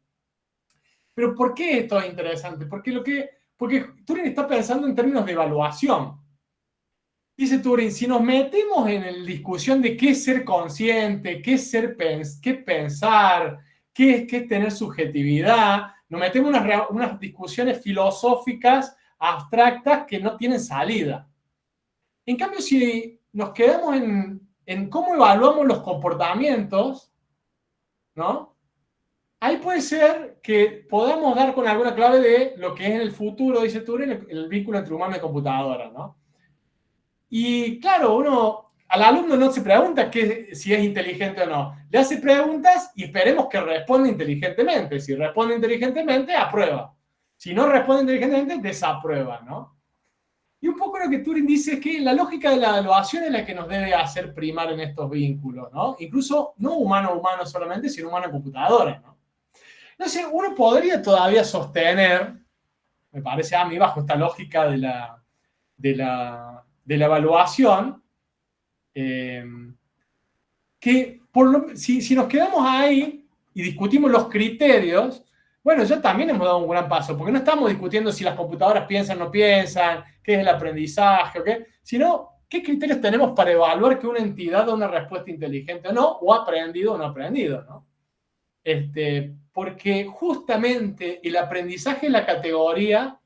Pero ¿por qué esto es interesante? Porque Turing está pensando en términos de evaluación. Dice Turing, si nos metemos en la discusión de qué es ser consciente, qué es qué pensar, qué es tener subjetividad, nos metemos en unas discusiones filosóficas abstractas que no tienen salida. En cambio, si nos quedamos en cómo evaluamos los comportamientos, ¿no? Ahí puede ser que podamos dar con alguna clave de lo que es en el futuro, dice Turing, el vínculo entre humano y computadora, ¿no? Y claro, al alumno no se pregunta si es inteligente o no. Le hace preguntas y esperemos que responda inteligentemente. Si responde inteligentemente, aprueba. Si no responde inteligentemente, desaprueba, ¿no? Y un poco lo que Turing dice es que la lógica de la evaluación es la que nos debe hacer primar en estos vínculos, ¿no? Incluso no humano-humano solamente, sino humano-computadora, ¿no? Entonces, uno podría todavía sostener, me parece a mí, bajo esta lógica de la evaluación, que si nos quedamos ahí y discutimos los criterios, bueno, ya también hemos dado un gran paso, porque no estamos discutiendo si las computadoras piensan o no piensan, qué es el aprendizaje, sino qué criterios tenemos para evaluar que una entidad da una respuesta inteligente o no, o ha aprendido o no ha aprendido, ¿no? Porque justamente el aprendizaje es la categoría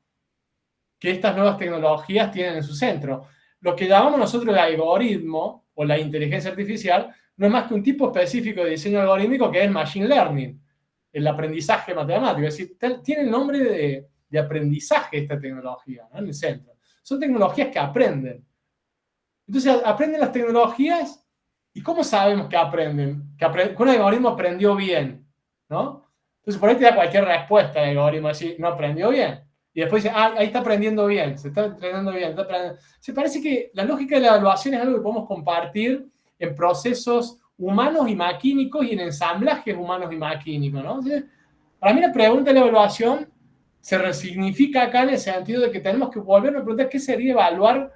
que estas nuevas tecnologías tienen en su centro. Lo que llamamos nosotros el algoritmo o la inteligencia artificial no es más que un tipo específico de diseño algorítmico que es el machine learning, el aprendizaje matemático. Es decir, tiene el nombre de aprendizaje esta tecnología, ¿no? En el centro. Son tecnologías que aprenden. Entonces, aprenden las tecnologías y ¿cómo sabemos que aprenden? Que un algoritmo aprendió bien, ¿no? Entonces, por ahí te da cualquier respuesta el algoritmo, decir, no aprendió bien. Y después dice, ahí está aprendiendo bien, se está entrenando bien. Se parece que la lógica de la evaluación es algo que podemos compartir en procesos humanos y maquínicos y en ensamblajes humanos y maquínicos, ¿no? Entonces, para mí la pregunta de la evaluación se resignifica acá en el sentido de que tenemos que volver a preguntar qué sería evaluar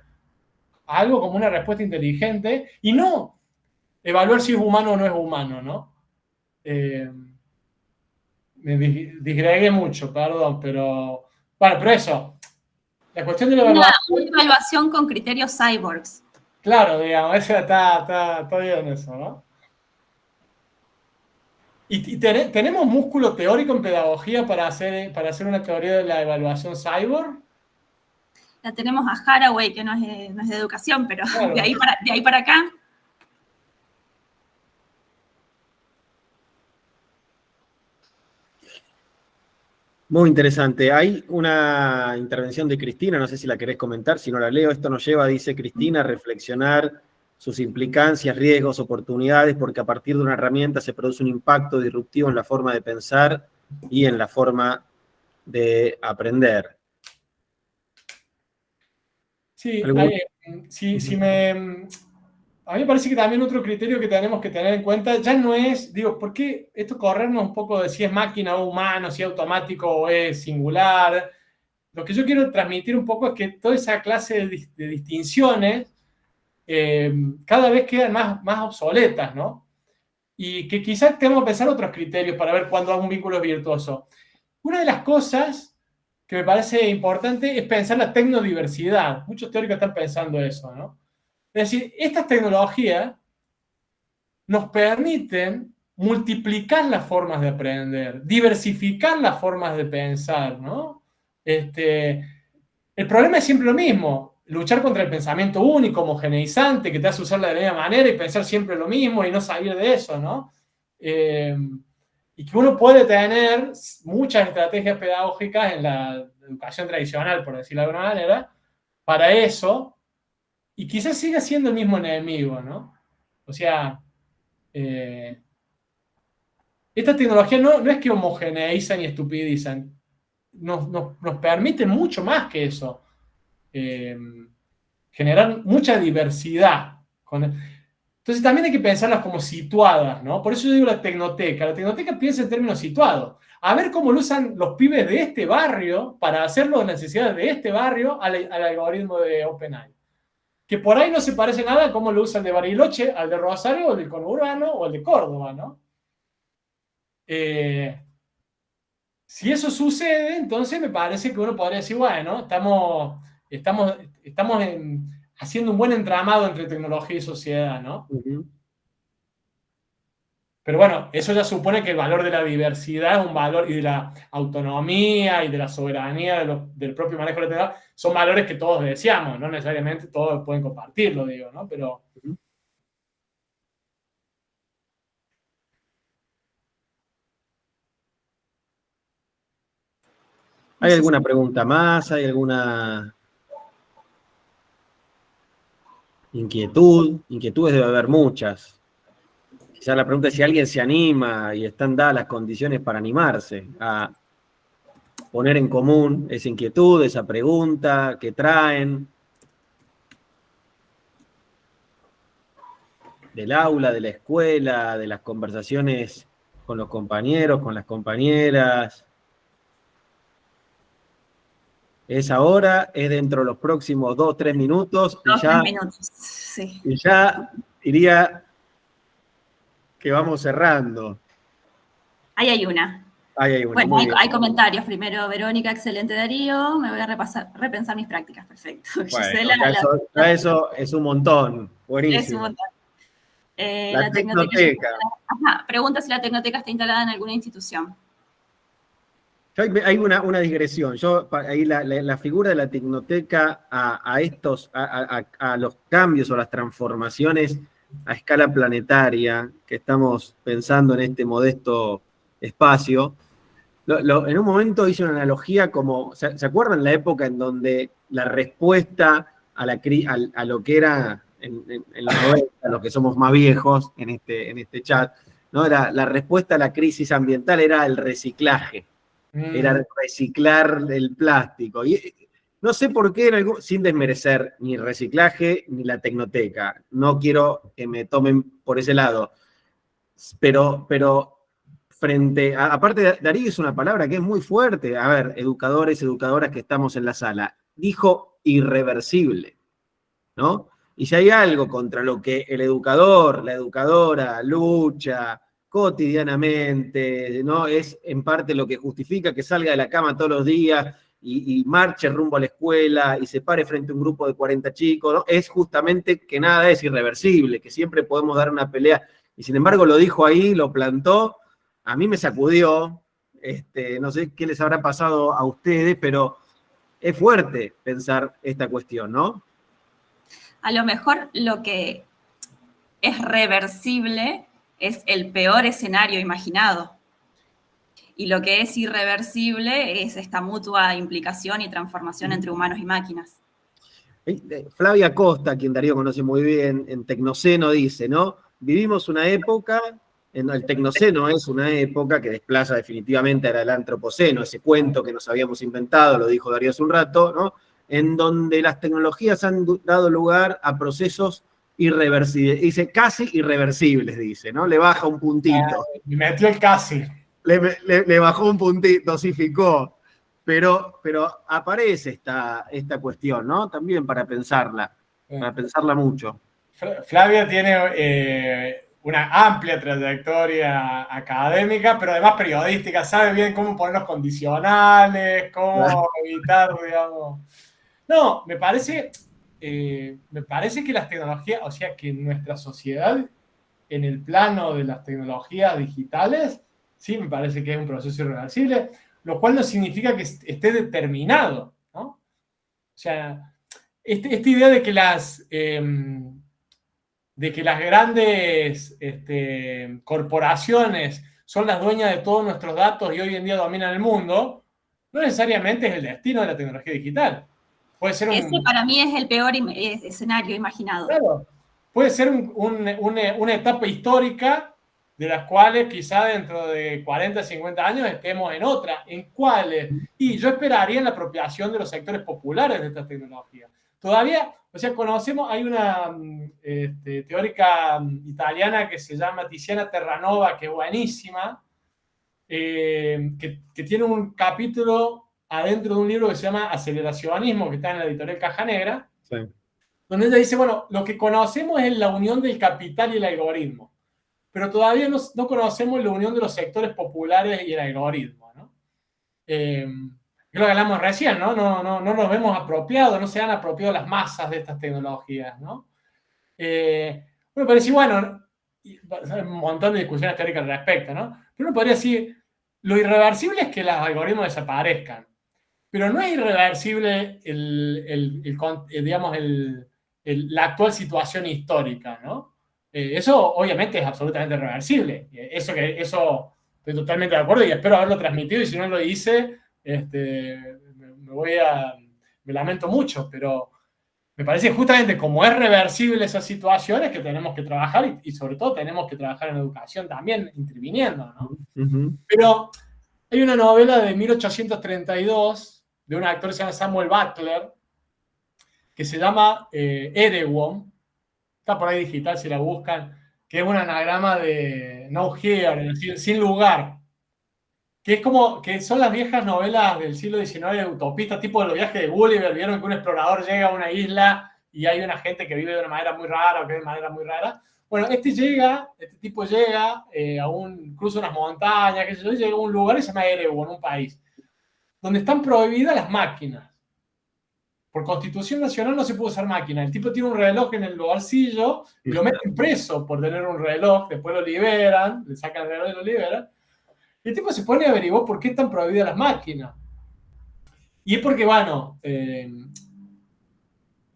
algo como una respuesta inteligente y no evaluar si es humano o no es humano, ¿no? Me disgregué mucho, perdón, pero... Bueno, pero eso, la cuestión de la evaluación... Una evaluación con criterios cyborgs. Claro, digamos, eso está bien eso, ¿no? ¿Y tenemos músculo teórico en pedagogía para hacer una teoría de la evaluación cyborg? La tenemos a Haraway, que no es de educación, pero claro. de ahí para acá. Muy interesante. Hay una intervención de Cristina, no sé si la querés comentar, si no la leo. Esto nos lleva, dice Cristina, a reflexionar sus implicancias, riesgos, oportunidades, porque a partir de una herramienta se produce un impacto disruptivo en la forma de pensar y en la forma de aprender. Sí, a mí me parece que también otro criterio que tenemos que tener en cuenta ya no es, ¿por qué esto corrernos un poco de si es máquina o humano, si es automático o es singular? Lo que yo quiero transmitir un poco es que toda esa clase de distinciones cada vez quedan más obsoletas, ¿no? Y que quizás tenemos que pensar otros criterios para ver cuándo un vínculo es virtuoso. Una de las cosas que me parece importante es pensar la tecnodiversidad. Muchos teóricos están pensando eso, ¿no? Es decir, estas tecnologías nos permiten multiplicar las formas de aprender, diversificar las formas de pensar, ¿no? El problema es siempre lo mismo, luchar contra el pensamiento único, homogeneizante, que te hace usarla de la misma manera y pensar siempre lo mismo y no salir de eso, ¿no? Y que uno puede tener muchas estrategias pedagógicas en la educación tradicional, por decirlo de alguna manera, para eso, y quizás siga siendo el mismo enemigo, ¿no? O sea, esta tecnología no es que homogeneizan y estupidizan, nos permiten mucho más que eso, generar mucha diversidad. Entonces también hay que pensarlas como situadas, ¿no? Por eso yo digo la tecnoteca piensa en términos situados. A ver cómo lo usan los pibes de este barrio para hacer las necesidades de este barrio al algoritmo de OpenAI. que por ahí no se parece nada a cómo lo usa el de Bariloche, al de Rosario, o el del conurbano, o el de Córdoba, ¿no? Si eso sucede, entonces me parece que uno podría decir, bueno, estamos haciendo un buen entramado entre tecnología y sociedad, ¿no? Pero bueno, eso ya supone que el valor de la diversidad es un valor, y de la autonomía y de la soberanía del propio manejo de la tecnología, son valores que todos deseamos, no necesariamente todos pueden compartirlo, digo, ¿no? Pero... ¿Hay alguna pregunta más? ¿Hay alguna inquietud? Inquietudes debe haber muchas. Quizás la pregunta es si alguien se anima y están dadas las condiciones para animarse a poner en común esa inquietud, esa pregunta que traen del aula, de la escuela, de las conversaciones con los compañeros, con las compañeras. Es ahora, es dentro de los próximos 2-3 minutos. 2-3 minutos, sí. Y ya diría que vamos cerrando. Ahí hay una. Ahí hay una. Bueno, hay comentarios. Primero, Verónica, excelente Darío. Me voy a repensar mis prácticas. Perfecto. Bueno, Gisela, eso es un montón. Buenísimo. Es un montón. La Tecnoteca. Ajá, pregunta si la Tecnoteca está instalada en alguna institución. Hay una digresión. Ahí la figura de la Tecnoteca a los cambios o las transformaciones a escala planetaria que estamos pensando en este modesto espacio. En un momento hice una analogía como, ¿se acuerdan la época en donde la respuesta a lo que era en los 90, los que somos más viejos en este chat, ¿no? La respuesta a la crisis ambiental era el reciclaje. Era reciclar el plástico. Y no sé por qué, sin desmerecer ni reciclaje ni la Tecnoteca. No quiero que me tomen por ese lado. Pero aparte, Darío es una palabra que es muy fuerte. A ver, educadores, educadoras que estamos en la sala. Dijo irreversible, ¿no? Y si hay algo contra lo que el educador, la educadora lucha cotidianamente, ¿no? Es en parte lo que justifica que salga de la cama todos los días y marche rumbo a la escuela y se pare frente a un grupo de 40 chicos, ¿no? Es justamente que nada es irreversible, que siempre podemos dar una pelea. Y sin embargo lo dijo ahí, lo plantó, a mí me sacudió, no sé qué les habrá pasado a ustedes, pero es fuerte pensar esta cuestión, ¿no? A lo mejor lo que es reversible es el peor escenario imaginado. Y lo que es irreversible es esta mutua implicación y transformación entre humanos y máquinas. Flavia Costa, quien Darío conoce muy bien, en Tecnoceno dice, ¿no? Vivimos una época, el Tecnoceno es una época que desplaza definitivamente al Antropoceno, ese cuento que nos habíamos inventado, lo dijo Darío hace un rato, ¿no? En donde las tecnologías han dado lugar a procesos irreversibles, dice casi irreversibles, dice, ¿no? Le baja un puntito. Me metió el casi. Le bajó un puntito, dosificó. Pero aparece esta cuestión, ¿no? También para pensarla mucho. Flavia tiene una amplia trayectoria académica, pero además periodística, sabe bien cómo poner los condicionales, cómo evitar, digamos... No, me parece que las tecnologías, o sea, que nuestra sociedad, en el plano de las tecnologías digitales, sí me parece que es un proceso irreversible, lo cual no significa que esté determinado, ¿no? O sea, esta idea de que las grandes corporaciones son las dueñas de todos nuestros datos y hoy en día dominan el mundo, no necesariamente es el destino de la tecnología digital. Puede ser Ese para mí es el peor escenario imaginado. Claro, puede ser una etapa histórica de las cuales quizá dentro de 40, 50 años estemos en otra. ¿En cuáles? Y yo esperaría en la apropiación de los sectores populares de esta tecnología. Todavía, o sea, hay una teórica italiana que se llama Tiziana Terranova, que es buenísima, que tiene un capítulo adentro de un libro que se llama Aceleracionismo, que está en la editorial Caja Negra, sí, donde ella dice, bueno, lo que conocemos es la unión del capital y el algoritmo, pero todavía no conocemos la unión de los sectores populares y el algoritmo, ¿no? Es lo que hablamos recién, ¿no? No nos vemos apropiados, no se han apropiado las masas de estas tecnologías, ¿no? Uno podría decir, bueno, hay un montón de discusiones teóricas al respecto, ¿no? Pero uno podría decir, lo irreversible es que los algoritmos desaparezcan, pero no es irreversible digamos, la actual situación histórica, ¿no? Eso obviamente es absolutamente reversible. Eso estoy totalmente de acuerdo y espero haberlo transmitido, y si no lo hice, me lamento mucho, pero me parece justamente como es reversible esas situaciones que tenemos que trabajar, y sobre todo tenemos que trabajar en educación también, interviniendo, ¿no? Pero hay una novela de 1832 de un actor que se llama Samuel Butler, que se llama Erewhon, está por ahí digital si la buscan, que es un anagrama de no here, es decir, sin lugar, que es como, que son las viejas novelas del siglo XIX de utopistas, tipo de los viajes de Gulliver. Vieron que un explorador llega a una isla y hay una gente que vive de una manera muy rara o que vive de manera muy rara. Bueno, este tipo llega cruza unas montañas, qué sé yo, y llega a un lugar que se llama Erewhon, un país, donde están prohibidas las máquinas. Por Constitución Nacional no se puede usar máquina. El tipo tiene un reloj en el bolsillo y lo meten preso por tener un reloj. Después lo liberan, le sacan el reloj y lo liberan. Y el tipo se pone a averiguar por qué están prohibidas las máquinas. Y es porque, bueno,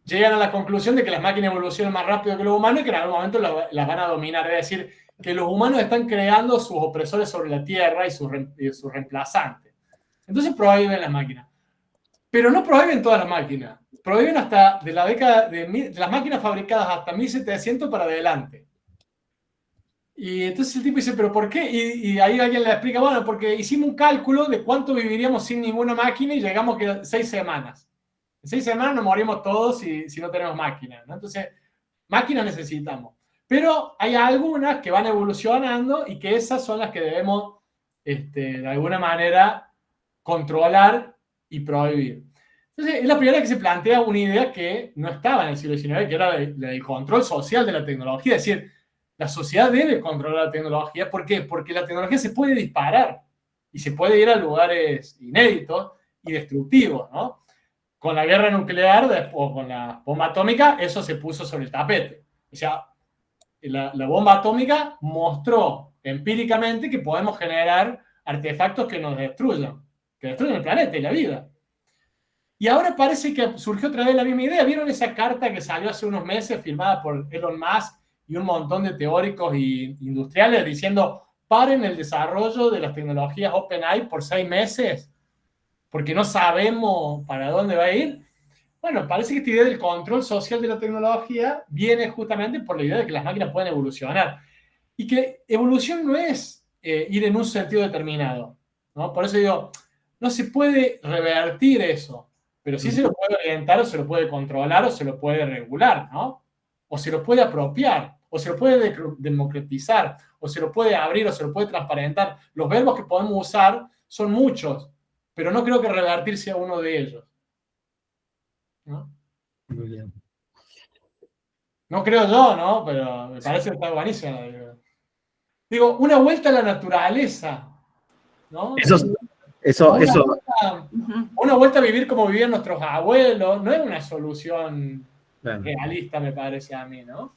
llegan a la conclusión de que las máquinas evolucionan más rápido que los humanos y que en algún momento las van a dominar. Es decir, que los humanos están creando sus opresores sobre la Tierra y sus reemplazantes. Entonces prohíben las máquinas. Pero no prohíben todas las máquinas. Prohíben hasta de la década de las máquinas fabricadas hasta 1700 para adelante. Y entonces el tipo dice, ¿pero por qué? Y ahí alguien le explica, bueno, porque hicimos un cálculo de cuánto viviríamos sin ninguna máquina y llegamos a 6 semanas. En 6 semanas nos morimos todos si no tenemos máquinas, ¿no? Entonces, máquinas necesitamos. Pero hay algunas que van evolucionando y que esas son las que debemos, de alguna manera, controlar y prohibir. Entonces, es la primera vez que se plantea una idea que no estaba en el siglo XIX, que era la del control social de la tecnología. Es decir, la sociedad debe controlar la tecnología. ¿Por qué? Porque la tecnología se puede disparar y se puede ir a lugares inéditos y destructivos, ¿no? Con la guerra nuclear o con la bomba atómica, eso se puso sobre el tapete. O sea, la bomba atómica mostró empíricamente que podemos generar artefactos que nos destruyan, que destruyen el planeta y la vida. Y ahora parece que surgió otra vez la misma idea. ¿Vieron esa carta que salió hace unos meses firmada por Elon Musk y un montón de teóricos y industriales diciendo paren el desarrollo de las tecnologías OpenAI por 6 meses porque no sabemos para dónde va a ir? Bueno, parece que esta idea del control social de la tecnología viene justamente por la idea de que las máquinas pueden evolucionar y que evolución no es ir en un sentido determinado, ¿no? Por eso digo, no se puede revertir eso, pero sí se lo puede orientar o se lo puede controlar o se lo puede regular, ¿no? O se lo puede apropiar, o se lo puede democratizar, o se lo puede abrir, o se lo puede transparentar. Los verbos que podemos usar son muchos, pero no creo que revertir sea uno de ellos, ¿no? Muy bien. No creo yo, ¿no? Pero me parece que está buenísimo. Digo, una vuelta a la naturaleza, ¿no? Una vuelta a vivir como vivían nuestros abuelos, no es una solución realista, me parece a mí, ¿no?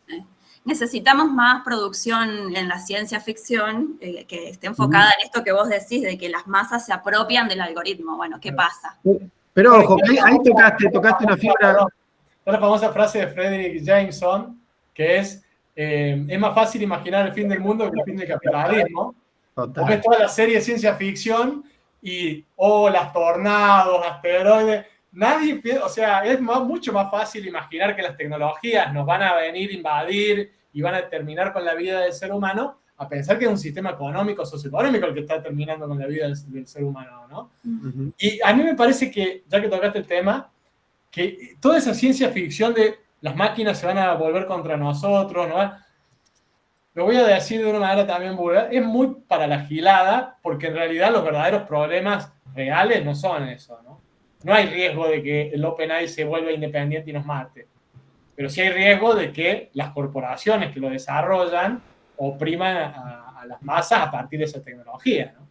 Necesitamos más producción en la ciencia ficción que esté enfocada en esto que vos decís, de que las masas se apropian del algoritmo. Bueno, ¿qué pasa? Pero ojo, ahí tocaste una fibra. La famosa frase de Frederick Jameson, que es más fácil imaginar el fin del mundo que el fin del capitalismo. Total. Porque toda la serie de ciencia ficción y las tornados, asteroides, nadie piensa, o sea, es mucho más fácil imaginar que las tecnologías nos van a venir a invadir y van a terminar con la vida del ser humano, a pensar que es un sistema económico, socioeconómico el que está terminando con la vida del ser humano, ¿no? Uh-huh. Y a mí me parece que, ya que tocaste el tema, que toda esa ciencia ficción de las máquinas se van a volver contra nosotros, ¿no? Lo voy a decir de una manera también vulgar, es muy para la gilada, porque en realidad los verdaderos problemas reales no son eso, ¿no? No hay riesgo de que el OpenAI se vuelva independiente y nos mate. pero sí hay riesgo de que las corporaciones que lo desarrollan opriman a las masas a partir de esa tecnología, ¿no?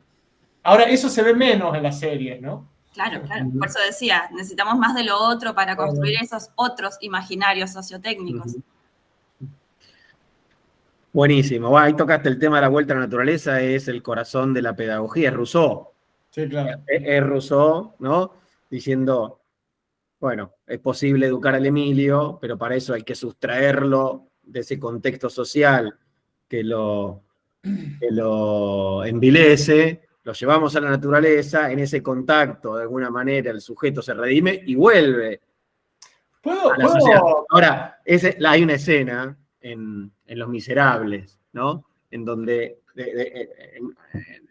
Ahora, eso se ve menos en las series, ¿no? Claro, claro. Por eso decía, necesitamos más de lo otro para construir esos otros imaginarios sociotécnicos. Buenísimo. Bueno, ahí tocaste el tema de la vuelta a la naturaleza, es el corazón de la pedagogía, es Rousseau. Sí, claro. Es Rousseau, ¿no? Diciendo, bueno, es posible educar al Emilio, pero para eso hay que sustraerlo de ese contexto social que lo envilece, lo llevamos a la naturaleza, en ese contacto, de alguna manera, el sujeto se redime y vuelve a la sociedad. Ahora, hay una escena en Los Miserables, ¿no? En donde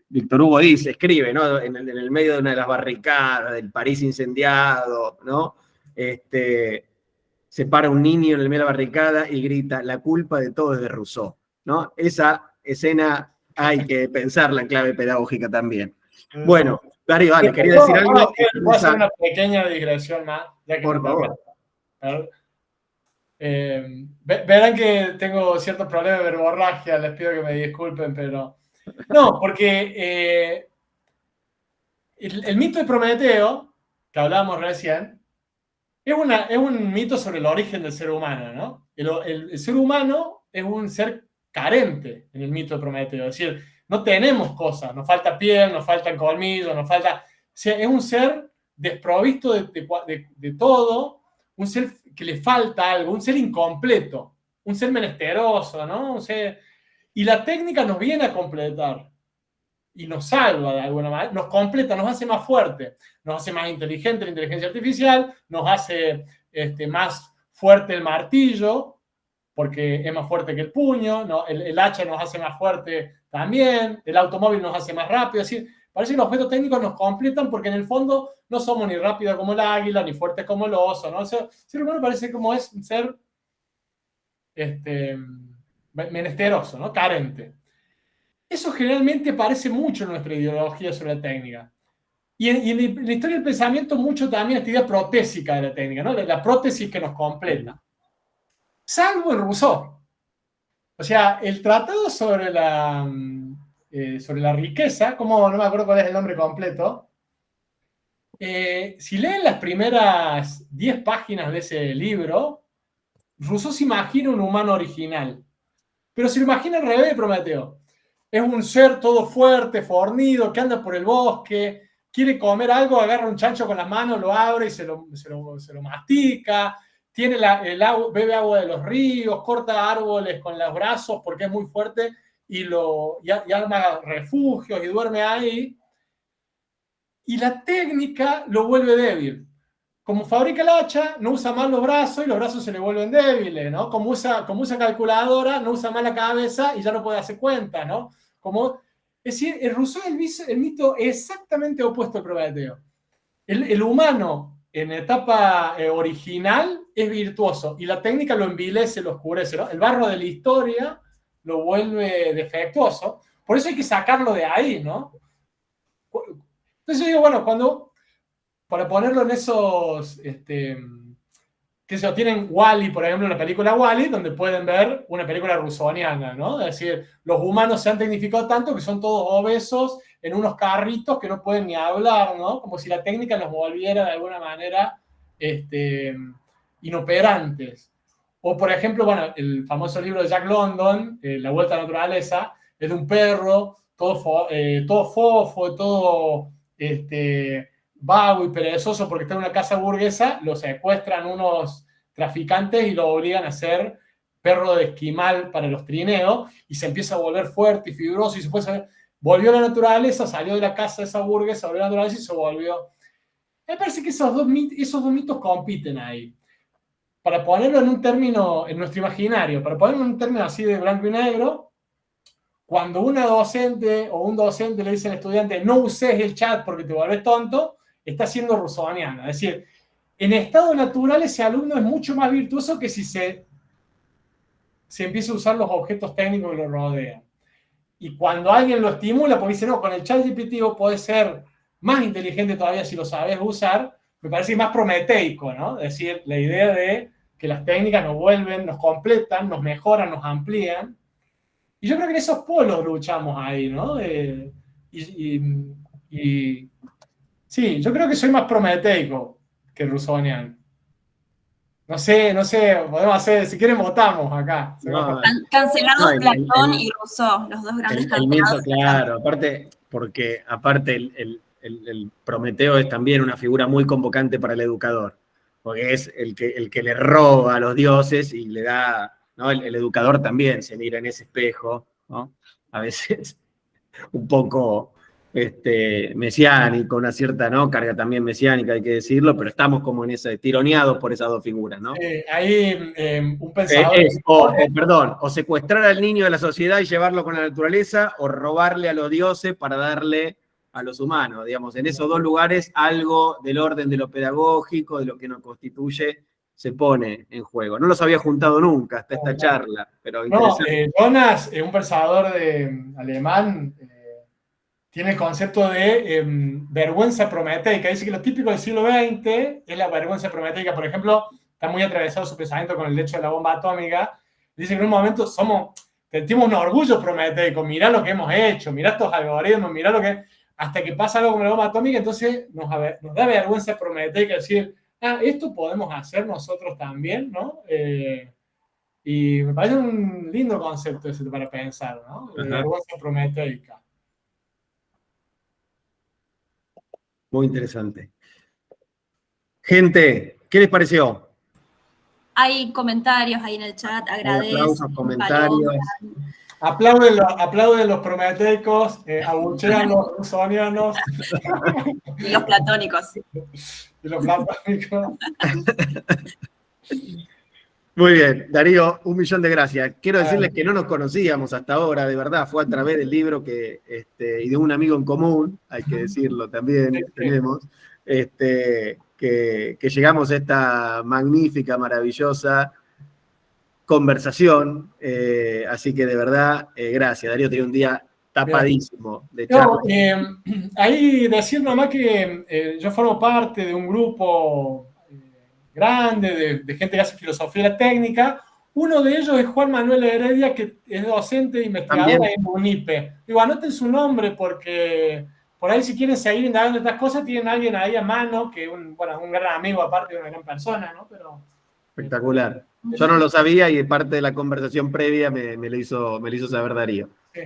Víctor Hugo escribe, ¿no? En el medio de una de las barricadas del París incendiado, ¿no? Se para un niño en el medio de la barricada y grita, la culpa de todo es de Rousseau, ¿no? Esa escena hay que pensarla en clave pedagógica también. Bueno, Darío, dale, quería decir algo. Voy a hacer una pequeña digresión más, ya que por favor. Verán que tengo ciertos problemas de verborragia, les pido que me disculpen, pero... No, porque el mito de Prometeo, que hablábamos recién, es un mito sobre el origen del ser humano, ¿no? El ser humano es un ser carente en el mito de Prometeo, es decir, no tenemos cosas, nos falta piel, nos faltan colmillos, nos falta... O sea, es un ser desprovisto de todo, un ser que le falta algo, un ser incompleto, un ser menesteroso, ¿no? Y la técnica nos viene a completar y nos salva de alguna manera, nos completa, nos hace más fuerte, nos hace más inteligente la inteligencia artificial, nos hace más fuerte el martillo, porque es más fuerte que el puño, ¿no? El hacha nos hace más fuerte también, el automóvil nos hace más rápido, así. Parece que los objetos técnicos nos completan porque en el fondo no somos ni rápidos como el águila, ni fuertes como el oso, ¿no? O sea, el ser humano parece como es un ser menesteroso, ¿no? Carente. Eso generalmente aparece mucho en nuestra ideología sobre la técnica. Y en la historia del pensamiento mucho también esta idea protésica de la técnica, ¿no? La prótesis que nos completa. Salvo en Rousseau. O sea, el tratado sobre la riqueza, no me acuerdo cuál es el nombre completo, si leen las primeras 10 páginas de ese libro, Rousseau se imagina un humano original, pero se lo imagina al revés de Prometeo. Es un ser todo fuerte, fornido, que anda por el bosque, quiere comer algo, agarra un chancho con las manos, lo abre y se lo mastica, bebe agua de los ríos, corta árboles con los brazos porque es muy fuerte y arma refugios y duerme ahí. Y la técnica lo vuelve débil. Como fabrica el hacha, no usa más los brazos y los brazos se le vuelven débiles, ¿no? Como usa calculadora, no usa más la cabeza y ya no puede hacer cuentas, ¿no? Es decir, el Rousseau es el mito exactamente opuesto al Prometeo. El humano en etapa original es virtuoso y la técnica lo envilece, lo oscurece, ¿no? El barro de la historia lo vuelve defectuoso. Por eso hay que sacarlo de ahí, ¿no? Entonces yo digo, bueno, para ponerlo en esos, tienen Wall-E, por ejemplo, la película Wall-E, donde pueden ver una película rousseauiana, ¿no? Es decir, los humanos se han tecnificado tanto que son todos obesos en unos carritos que no pueden ni hablar, ¿no? Como si la técnica los volviera de alguna manera inoperantes. O, por ejemplo, bueno, el famoso libro de Jack London, La Vuelta a la Naturaleza, es de un perro todo fofo, todo vago y perezoso porque está en una casa burguesa, lo secuestran unos traficantes y lo obligan a ser perro de esquimal para los trineos y se empieza a volver fuerte y fibroso y volvió a la naturaleza, salió de la casa de esa burguesa, volvió a la naturaleza y se volvió. Me parece que esos dos mitos compiten ahí. Para ponerlo en un término, en nuestro imaginario, para ponerlo en un término así de blanco y negro, cuando una docente o un docente le dice al estudiante no uses el chat porque te vuelves tonto, está siendo rousseauiana. Es decir, en estado natural ese alumno es mucho más virtuoso que si se empieza a usar los objetos técnicos que lo rodean. Y cuando alguien lo estimula, porque dice, no, con el chat GPT vos podés ser más inteligente todavía si lo sabes usar, me parece más prometeico, ¿no? Es decir, la idea de que las técnicas nos vuelven, nos completan, nos mejoran, nos amplían. Y yo creo que en esos polos luchamos ahí, ¿no? Sí, yo creo que soy más prometeico que rusoniano. No sé, podemos hacer, si quieren votamos acá. No, Cancelados no, Platón y Rousseau, los dos grandes el mito, cancelados. claro, aparte el Prometeo es también una figura muy convocante para el educador, porque es el que le roba a los dioses y le da, ¿no? El educador también se mira en ese espejo, ¿no? A veces un poco mesiánico, una cierta, ¿no? Carga también mesiánica, hay que decirlo, pero estamos como en ese, tironeados por esas dos figuras, ¿no? Ahí un pensador... o secuestrar al niño de la sociedad y llevarlo con la naturaleza, o robarle a los dioses para darle a los humanos, digamos, en esos dos lugares algo del orden de lo pedagógico, de lo que nos constituye, se pone en juego. No los había juntado nunca hasta esta charla, pero interesante. Jonas, un pensador alemán, tiene el concepto de vergüenza prometeica. Dice que lo típico del siglo XX es la vergüenza prometeica. Por ejemplo, está muy atravesado su pensamiento con el hecho de la bomba atómica. Dice que en un momento sentimos un orgullo prometeico. Mirá lo que hemos hecho, mirá estos algoritmos, mirá lo que... Hasta que pasa algo con la bomba atómica, entonces nos da vergüenza prometeica decir, esto podemos hacer nosotros también, ¿no? Y me parece un lindo concepto ese para pensar, ¿no? Vergüenza prometeica. Muy interesante. Gente, ¿qué les pareció? Hay comentarios ahí en el chat, agradezco. Aplausos, comentarios. Aplauden los prometeicos, abuchean los rusonianos. Y los platónicos. Y los platónicos. Muy bien, Darío, 1.000.000 de gracias. Quiero decirles que no nos conocíamos hasta ahora, de verdad, fue a través del libro y de un amigo en común, hay que decirlo también, tenemos, que llegamos a esta magnífica, maravillosa conversación, así que de verdad, gracias. Darío tenía un día tapadísimo de charla. Ahí decir nomás que yo formo parte de un grupo grande de gente que hace filosofía y la técnica. Uno de ellos es Juan Manuel Heredia, que es docente e investigador en UNIPE. Digo, anoten su nombre porque por ahí si quieren seguir indagando estas cosas, tienen a alguien ahí a mano, que un gran amigo aparte de una gran persona, ¿no? Pero, espectacular. Yo no lo sabía y parte de la conversación previa me lo hizo saber Darío. Sí.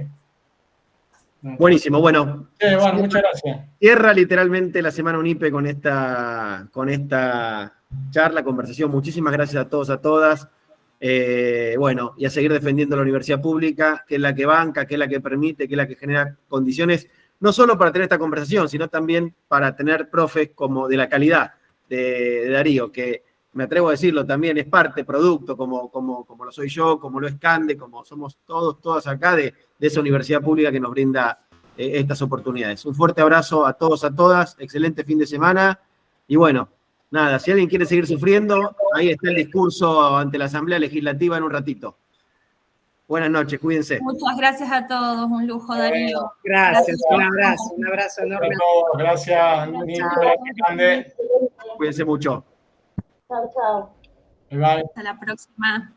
Buenísimo, bueno. Muchas gracias. Cierra literalmente la semana UNIPE con esta charla, conversación. Muchísimas gracias a todos, a todas. Y a seguir defendiendo la universidad pública, que es la que banca, que es la que permite, que es la que genera condiciones, no solo para tener esta conversación, sino también para tener profes como de la calidad de Darío, que me atrevo a decirlo también, es parte, producto, como lo soy yo, como lo es Cande, como somos todas acá de esa universidad pública que nos brinda estas oportunidades. Un fuerte abrazo a todos, a todas, excelente fin de semana, y bueno, nada, si alguien quiere seguir sufriendo, ahí está el discurso ante la Asamblea Legislativa en un ratito. Buenas noches, cuídense. Muchas gracias a todos, un lujo, Darío. Gracias, un abrazo enorme. Gracias, Nico, gracias, Cande. Cuídense mucho. Chao, chao. Bye. Hasta la próxima.